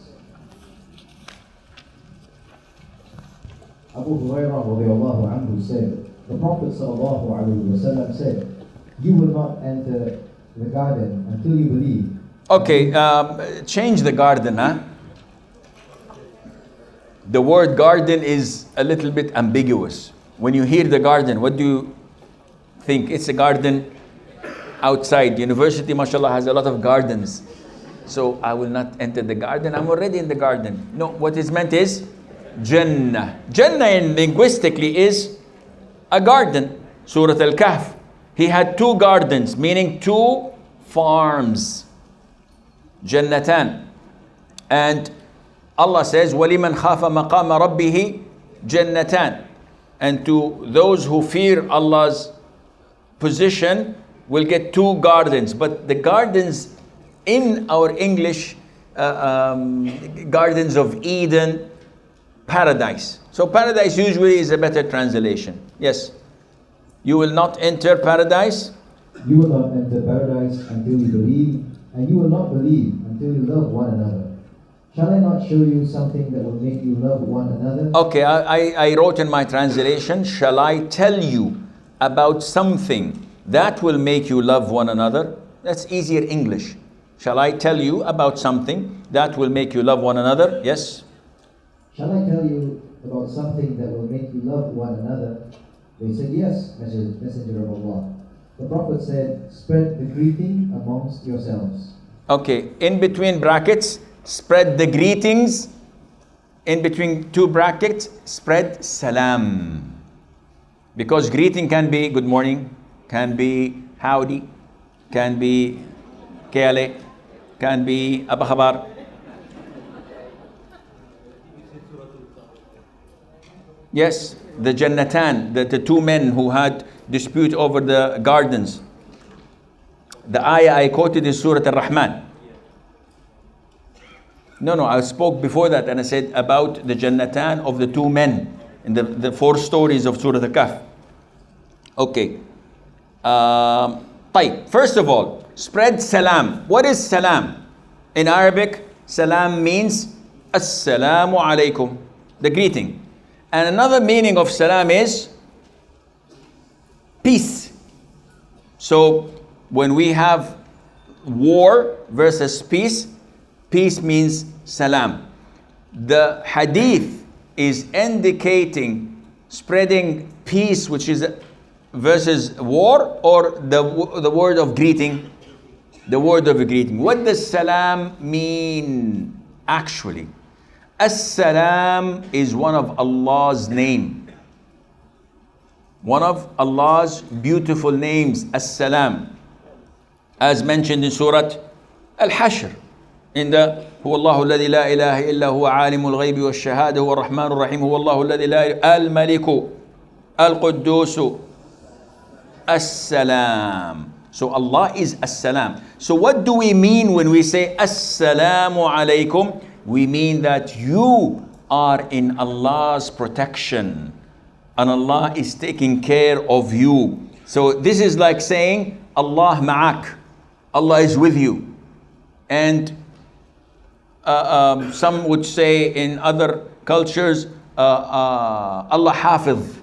Abu Hurairah radiallahu anhu said, the Prophet sallallahu alaihi wasallam said, you will not enter the garden until you believe. Okay, change the garden, huh? The word garden is a little bit ambiguous. When you hear the garden, what do you think? It's a garden outside. University, mashallah, has a lot of gardens. So I will not enter the garden. I'm already in the garden. No, what is meant is Jannah. Jannah in linguistically is a garden. Surah Al-Kahf. He had 2 gardens, meaning 2 farms. Jannatan. And Allah says, وَلِمَنْ خَافَ مَقَامَ رَبِّهِ جَنَّتان. and to those who fear Allah's position will get 2 gardens. But the gardens in our English, gardens of Eden, paradise. So paradise usually is a better translation. Yes. You will not enter paradise. You will not enter paradise until you believe, and you will not believe until you love one another. Shall I not show you something that will make you love one another? Okay, I wrote in my translation, shall I tell you about something that will make you love one another? That's easier English. Shall I tell you about something that will make you love one another? Yes? Shall I tell you about something that will make you love one another? They said, yes, Messenger of Allah. The Prophet said, spread the greeting amongst yourselves. Okay, in between brackets, spread the greetings. In between 2 brackets, spread salam. Because greeting can be good morning, can be howdy, can be kale, can be aba khabar. Yes, the Jannatan, the 2 men who had dispute over the gardens. The ayah I quoted is Surah Al-Rahman. No, I spoke before that and I said about the Jannatan of the 2 men in the 4 stories of Surah Al-Kahf. Okay. طيب. First of all, spread salam. What is salam? In Arabic, salam means assalamu alaikum, the greeting. And another meaning of salam is peace. So when we have war versus peace, peace means salam. The hadith is indicating spreading peace, which is versus war, or the word of greeting. The word of greeting. What does salam mean actually? As-salam is one of Allah's name. One of Allah's beautiful names, As-salam. As mentioned in Surah Al-Hashr. In the هو الله الذي لا إله إلا هو عالم الغيب والشهادة هو الرحمن الرحيم هو الله الذي لا الملك القدوس As-salam. So Allah is As-salam. So what do we mean when we say As-salamu alaykum? We mean that you are in Allah's protection and Allah is taking care of you. So this is like saying Allah ma'ak. Allah is with you. And some would say in other cultures, Allah hafiz.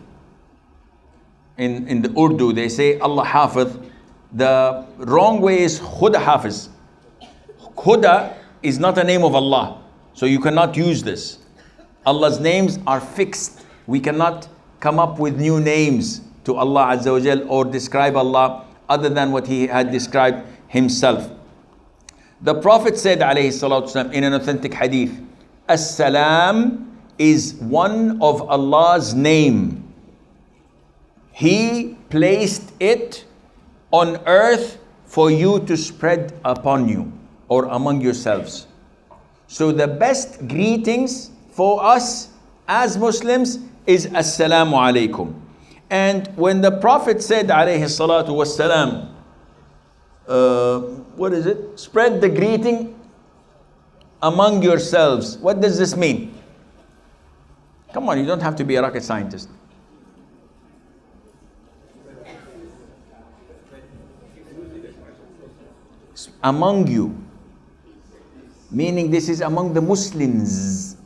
In the Urdu, they say Allah hafiz. The wrong way is Khuda hafiz. Khuda is not a name of Allah. So you cannot use this. Allah's names are fixed. We cannot come up with new names to Allah Azza wa Jal or describe Allah other than what He had described Himself. The Prophet said alayhi salatu wasalam, in an authentic hadith, As-salam is one of Allah's name. He placed it on earth for you to spread upon you or among yourselves. So the best greetings for us as Muslims is Assalamu alaikum. And when the Prophet said alayhi salatu wassalam, what is it? Spread the greeting among yourselves. What does this mean? Come on, you don't have to be a rocket scientist. Among you. Meaning this is among the Muslims.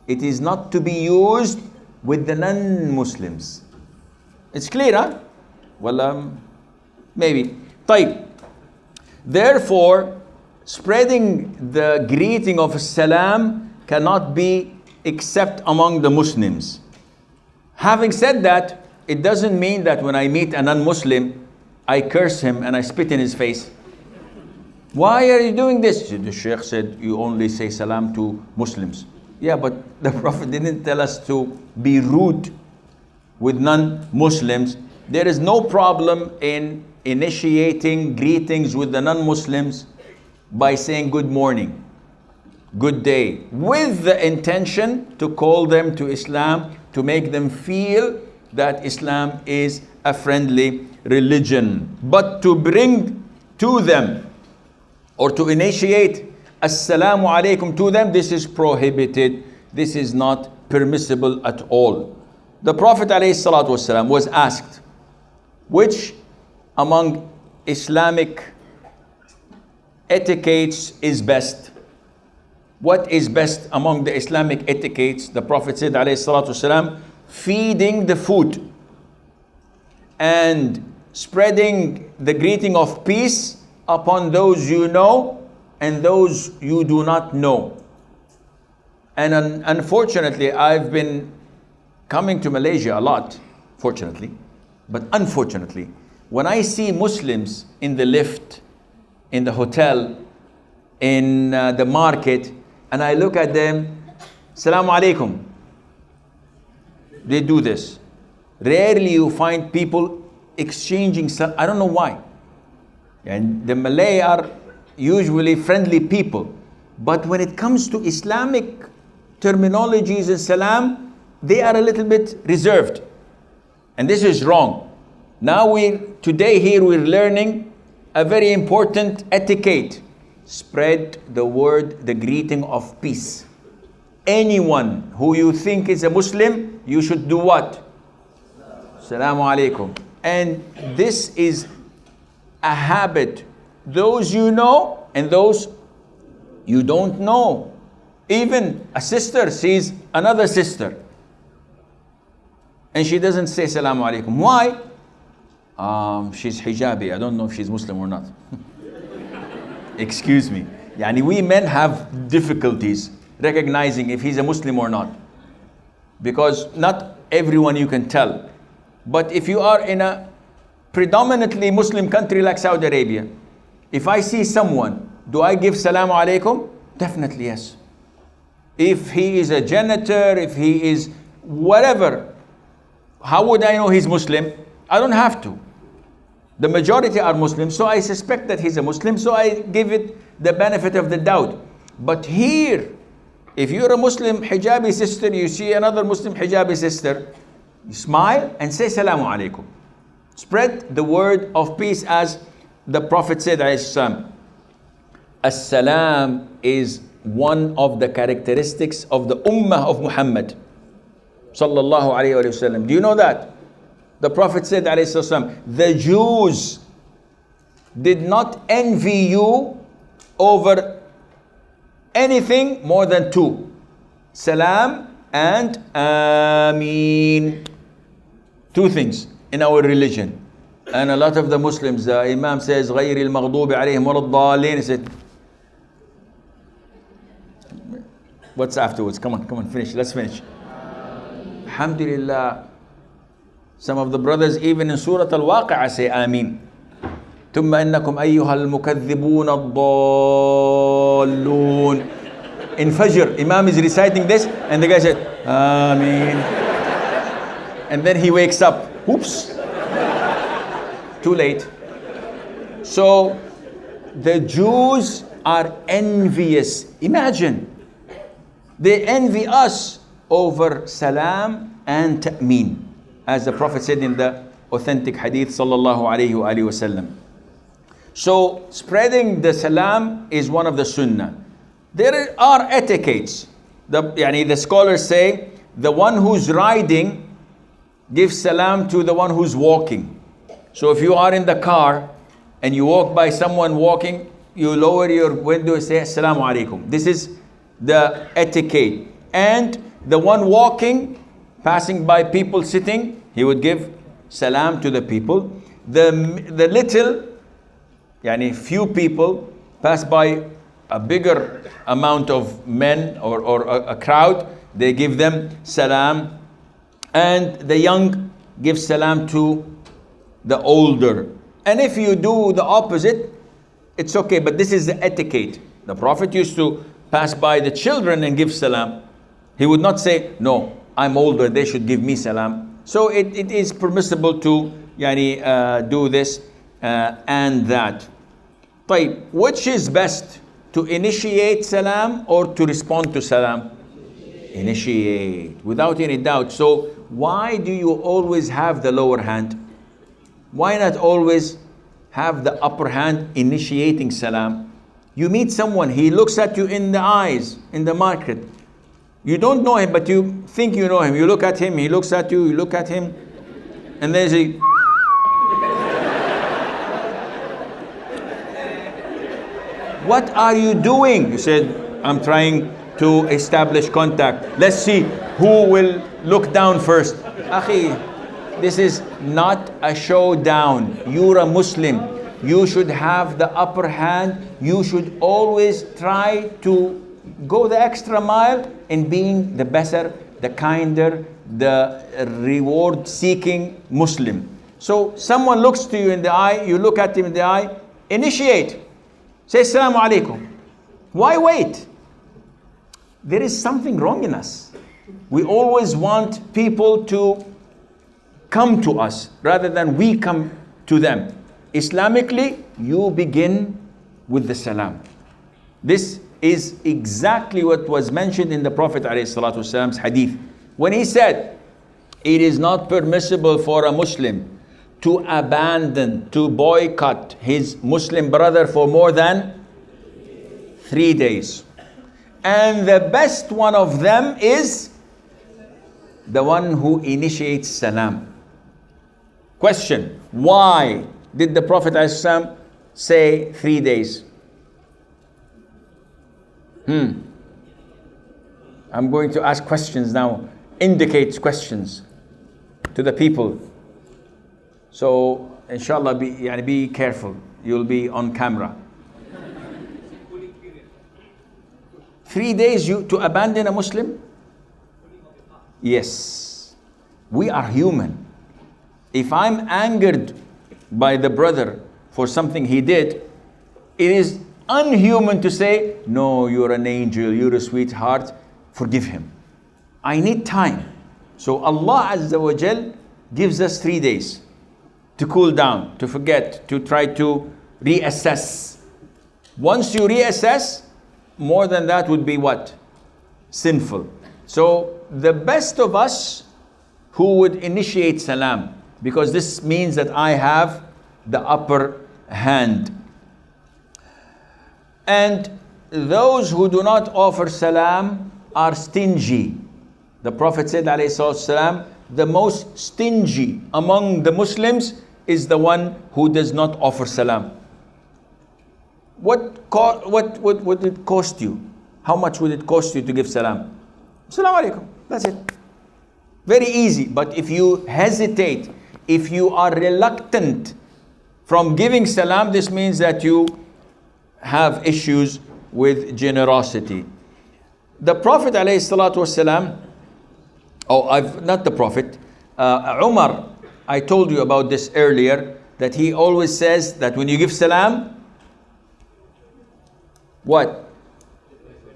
It is not to be used with the non-Muslims. It's clear, huh? Well, maybe. طيب. Therefore, spreading the greeting of salam cannot be except among the Muslims. Having said that, it doesn't mean that when I meet a non-Muslim, I curse him and I spit in his face. Why are you doing this? The Sheikh said, you only say salam to Muslims. Yeah, but the Prophet didn't tell us to be rude with non-Muslims. There is no problem in initiating greetings with the non-Muslims by saying good morning. good day, with the intention to call them to Islam, to make them feel that Islam is a friendly religion. But to bring to them or to initiate Assalamu alaikum to them, this is prohibited. This is not permissible at all. The Prophet ﷺ was asked, which among Islamic etiquettes is best? What is best among the Islamic etiquettes? The Prophet said ﷺ, feeding the food and spreading the greeting of peace upon those you know and those you do not know. And unfortunately, I've been coming to Malaysia a lot, fortunately, but unfortunately, when I see Muslims in the lift, in the hotel, in the market, and I look at them, Assalamu alaikum, they do this. Rarely you find people exchanging, I don't know why. And the Malay are usually friendly people. But when it comes to Islamic terminologies and salam, they are a little bit reserved. And this is wrong. Now today here we're learning a very important etiquette. Spread the word, the greeting of peace. Anyone who you think is a Muslim, you should do what? Assalamu alaikum. And this is a habit. Those you know and those you don't know. Even a sister sees another sister and she doesn't say Assalamu alaikum. Why? She's hijabi. I don't know if she's Muslim or not. Excuse me. Yani we men have difficulties recognizing if he's a Muslim or not. Because not everyone you can tell. But if you are in a predominantly Muslim country like Saudi Arabia, if I see someone, do I give Salamu alaikum? Definitely yes. If he is a janitor, if he is whatever, how would I know he's Muslim? I don't have to. The majority are Muslims, so I suspect that he's a Muslim, so I give it the benefit of the doubt. But here, if you're a Muslim hijabi sister, you see another Muslim hijabi sister, you smile and say Salamu alaikum. Spread the word of peace as the Prophet said, As-salam is one of the characteristics of the Ummah of Muhammad. Sallallahu alayhi wa sallam. Do you know that? The Prophet said, the Jews did not envy you over anything more than two. Salam and Ameen. Two things in our religion. And a lot of the Muslims, the Imam says, غَيْرِ الْمَغْضُوبِ عَلَيْهِمْ وَلَا الضَّالِّينَ. He said, what's afterwards? Come on, finish. Let's finish. Alhamdulillah. Some of the brothers even in Surah Al-Waqi'ah say Ameen. ثُمَّ إِنَّكُمْ أَيُّهَا الْمُكَذِّبُونَ الضَّالُّونَ. In Fajr, Imam is reciting this and the guy said, Ameen. And then he wakes up. Oops. Too late. So the Jews are envious. Imagine. They envy us over salam and ta'meen, as the Prophet said in the authentic hadith sallallahu alayhi wa sallam. So spreading the salam is one of the sunnah. There are etiquettes. The scholars say the one who's riding gives salam to the one who's walking. So if you are in the car and you walk by someone walking, you lower your window and say Assalamu alaikum. This is the etiquette. And the one walking, passing by people sitting, he would give salam to the people. The little, few people pass by a bigger amount of men or a crowd, they give them salam. And the young give salam to the older. And if you do the opposite, it's okay, but this is the etiquette. The Prophet used to pass by the children and give salam. He would not say, no, I'm older, they should give me salam. So it is permissible to do this and that. طيب, which is best To initiate salam or to respond to salam? Initiate, without any doubt. So why do you always have the lower hand? Why not always have the upper hand initiating salam? You meet someone, he looks at you in the eyes, in the market. You don't know him, but you think you know him. You look at him, he looks at you, you look at him, and then you say, what are you doing? You said, I'm trying to establish contact. Let's see who will look down first. Akhi, this is not a showdown. You're a Muslim. You should have the upper hand. You should always try to go the extra mile in being the better, the kinder, the reward-seeking Muslim. So someone looks to you in the eye, you look at him in the eye, initiate. Say Assalamu alaikum. Why wait? There is something wrong in us. We always want people to come to us rather than we come to them. Islamically, you begin with the salam. This is exactly what was mentioned in the Prophet ﷺ's hadith. When he said, it is not permissible for a Muslim to abandon, to boycott his Muslim brother for more than 3 days. And the best one of them is the one who initiates salam. Question, why did the Prophet ﷺ say 3 days? I'm going to ask questions now, indicate questions to the people. So, inshallah, be careful. You'll be on camera. 3 days to abandon a Muslim? Yes. We are human. If I'm angered by the brother for something he did, it is unhuman to say, no, you're an angel, you're a sweetheart, forgive him. I need time. So Allah Azza wa Jal gives us 3 days to cool down, to forget, to try to reassess. Once you reassess, more than that would be what? Sinful. So the best of us who would initiate salam, because this means that I have the upper hand. And those who do not offer salam are stingy. The Prophet said, alayhi salatu wasalam, the most stingy among the Muslims is the one who does not offer salam. What would it cost you? How much would it cost you to give salam? Assalamu alaikum. That's it. Very easy. But if you hesitate, if you are reluctant from giving salam, this means that you have issues with generosity. The Prophet ﷺ, not the Prophet, Umar, I told you about this earlier, that he always says that when you give salam, what?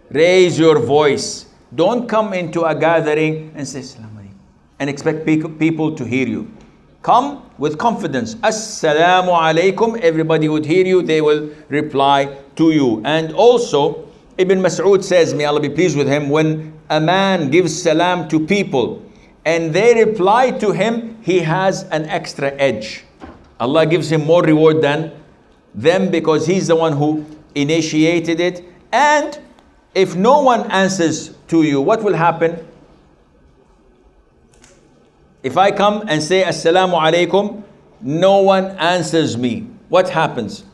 Raise your voice. Don't come into a gathering and say Assalamu alaikum and expect people to hear you. Come with confidence. Assalamu alaikum. Everybody would hear you. They will reply to you. And also, Ibn Mas'ud says, may Allah be pleased with him, when a man gives salam to people and they reply to him, he has an extra edge. Allah gives him more reward than them because he's the one who initiated it. And if no one answers to you, what will happen? If I come and say Assalamu alaikum, no one answers me, what happens?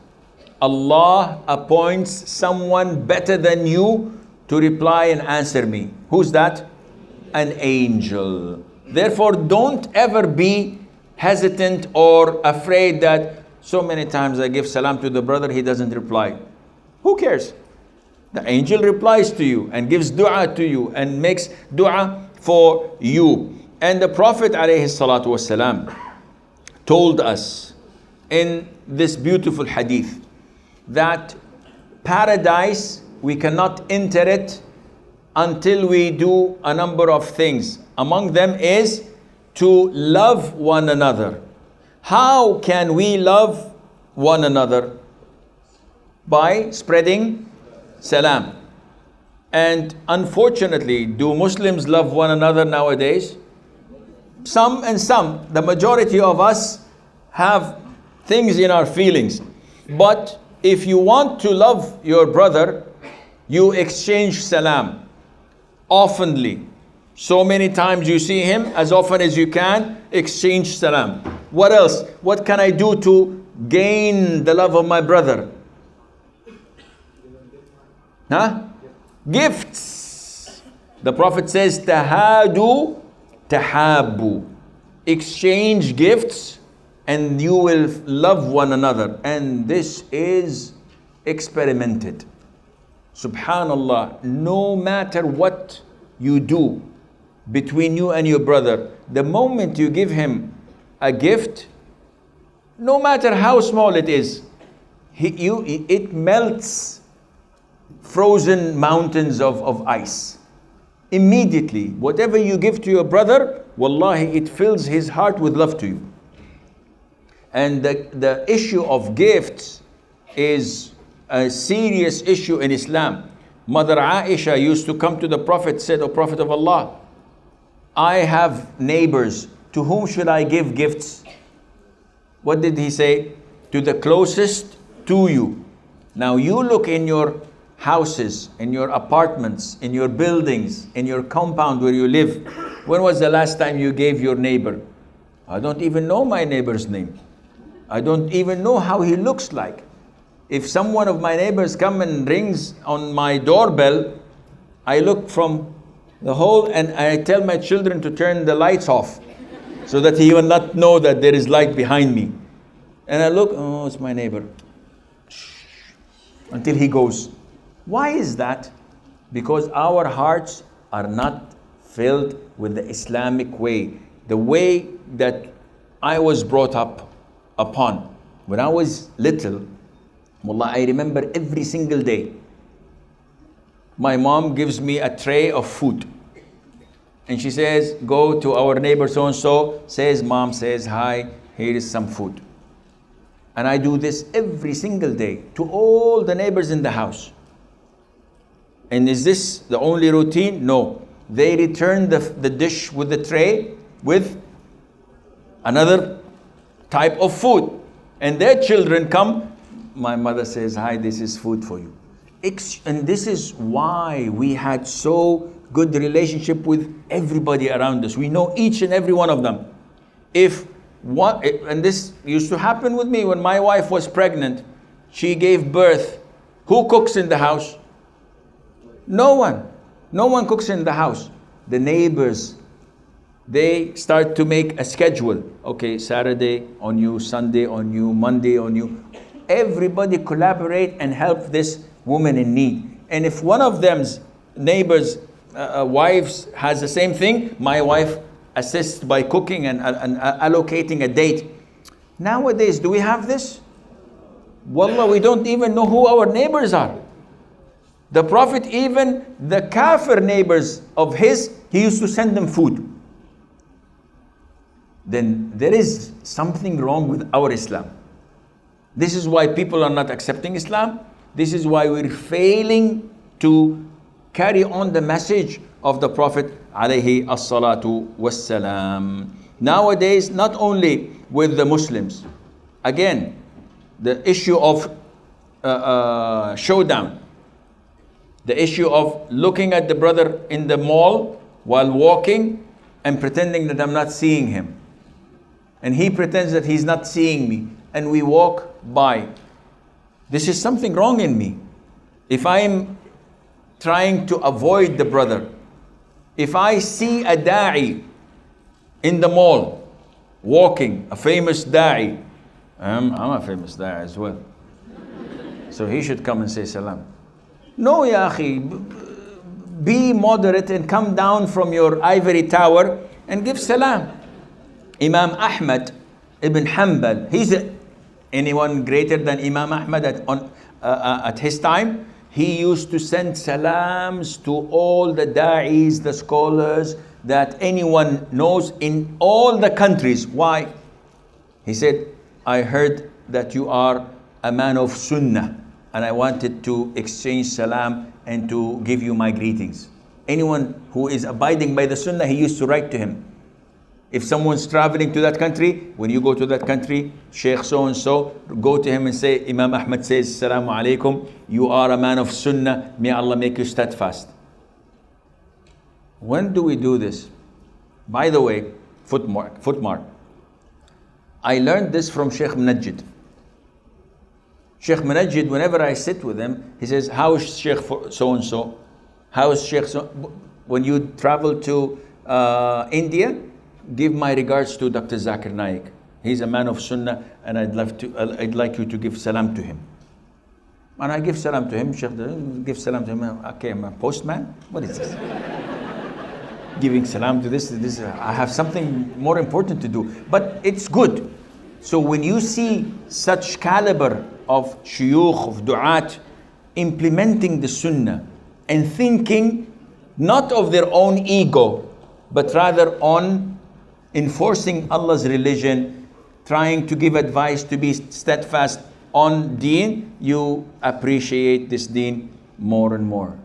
Allah appoints someone better than you to reply and answer me. Who's that? An angel. Therefore, don't ever be hesitant or afraid that so many times I give salam to the brother, he doesn't reply. Who cares? The angel replies to you and gives dua to you and makes dua for you. And the Prophet ﷺ told us in this beautiful hadith that paradise, we cannot enter it until we do a number of things. Among them is to love one another. How can we love one another? By spreading salam. And unfortunately, do Muslims love one another nowadays? Some and some. The majority of us have things in our feelings. But if you want to love your brother, you exchange salam oftenly. So many times you see him, as often as you can, exchange salam. What else? What can I do to gain the love of my brother? Huh? Gifts. The Prophet says, tahadu, tahabu. Exchange gifts and you will love one another. And this is experimented. Subhanallah, no matter what you do between you and your brother, the moment you give him a gift, no matter how small it is, it melts frozen mountains of ice. Immediately, whatever you give to your brother, wallahi, it fills his heart with love to you. And the issue of gifts is a serious issue in Islam. Mother Aisha used to come to the Prophet, said, "O Prophet of Allah, I have neighbors. To whom should I give gifts?" What did he say? To the closest to you. Now you look in your houses, in your apartments, in your buildings, in your compound where you live. When was the last time you gave your neighbor? I don't even know my neighbor's name. I don't even know how he looks like. If someone of my neighbors come and rings on my doorbell, I look from the hole and I tell my children to turn the lights off so that he will not know that there is light behind me. And I look, oh, it's my neighbor. Until he goes. Why is that? Because our hearts are not filled with the Islamic way, the way that I was brought up upon. When I was little, wallah, I remember every single day, my mom gives me a tray of food. And she says, go to our neighbor so-and-so, says, mom says, hi, here is some food. And I do this every single day to all the neighbors in the house. And is this the only routine? No. They return the dish with the tray with another type of food. And their children come, my mother says, hi, this is food for you. And this is why we had so good relationship with everybody around us. We know each and every one of them. And this used to happen with me when my wife was pregnant. She gave birth. Who cooks in the house? No one. No one cooks in the house. The neighbors, they start to make a schedule. Okay, Saturday on you, Sunday on you, Monday on you. Everybody collaborate and help this woman in need. And if one of them's neighbors' wives has the same thing, my wife assists by cooking and allocating a date. Nowadays, do we have this? Wallah, we don't even know who our neighbors are. The Prophet, even the kafir neighbors of his, he used to send them food. Then there is something wrong with our Islam. This is why people are not accepting Islam. This is why we're failing to carry on the message of the Prophet alayhi as-salatu was-salam. Nowadays, not only with the Muslims, again, the issue of showdown, the issue of looking at the brother in the mall while walking and pretending that I'm not seeing him. And he pretends that he's not seeing me. And we walk by. This is something wrong in me. If I'm trying to avoid the brother, if I see a da'i in the mall, walking, a famous da'i, I'm a famous da'i as well. So he should come and say salam. No, ya akhi, be moderate and come down from your ivory tower and give salam. Imam Ahmad ibn Hanbal, anyone greater than Imam Ahmad at his time? He used to send salams to all the da'is, the scholars that anyone knows in all the countries. Why? He said, I heard that you are a man of sunnah. and I wanted to exchange salam and to give you my greetings. Anyone who is abiding by the sunnah, he used to write to him. If someone's traveling to that country, when you go to that country, Sheikh so-and-so, go to him and say, Imam Ahmad says, Assalamu alaikum, you are a man of sunnah, may Allah make you steadfast. When do we do this? By the way, footmark. I learned this from Sheikh Munajjid. Sheikh Munajjid, whenever I sit with him, he says, how is Sheikh so-and-so? How is Sheikh so? When you travel to India, give my regards to Dr. Zakir Naik. He's a man of sunnah, and I'd like you to give salam to him. And I give salam to him. Sheikh give salam to him. Okay, I'm a postman. What is this? Giving salam to this. I have something more important to do. But it's good. So when you see such caliber of shuyukh, of du'at, implementing the sunnah and thinking not of their own ego, but rather on enforcing Allah's religion, trying to give advice to be steadfast on deen, you appreciate this deen more and more.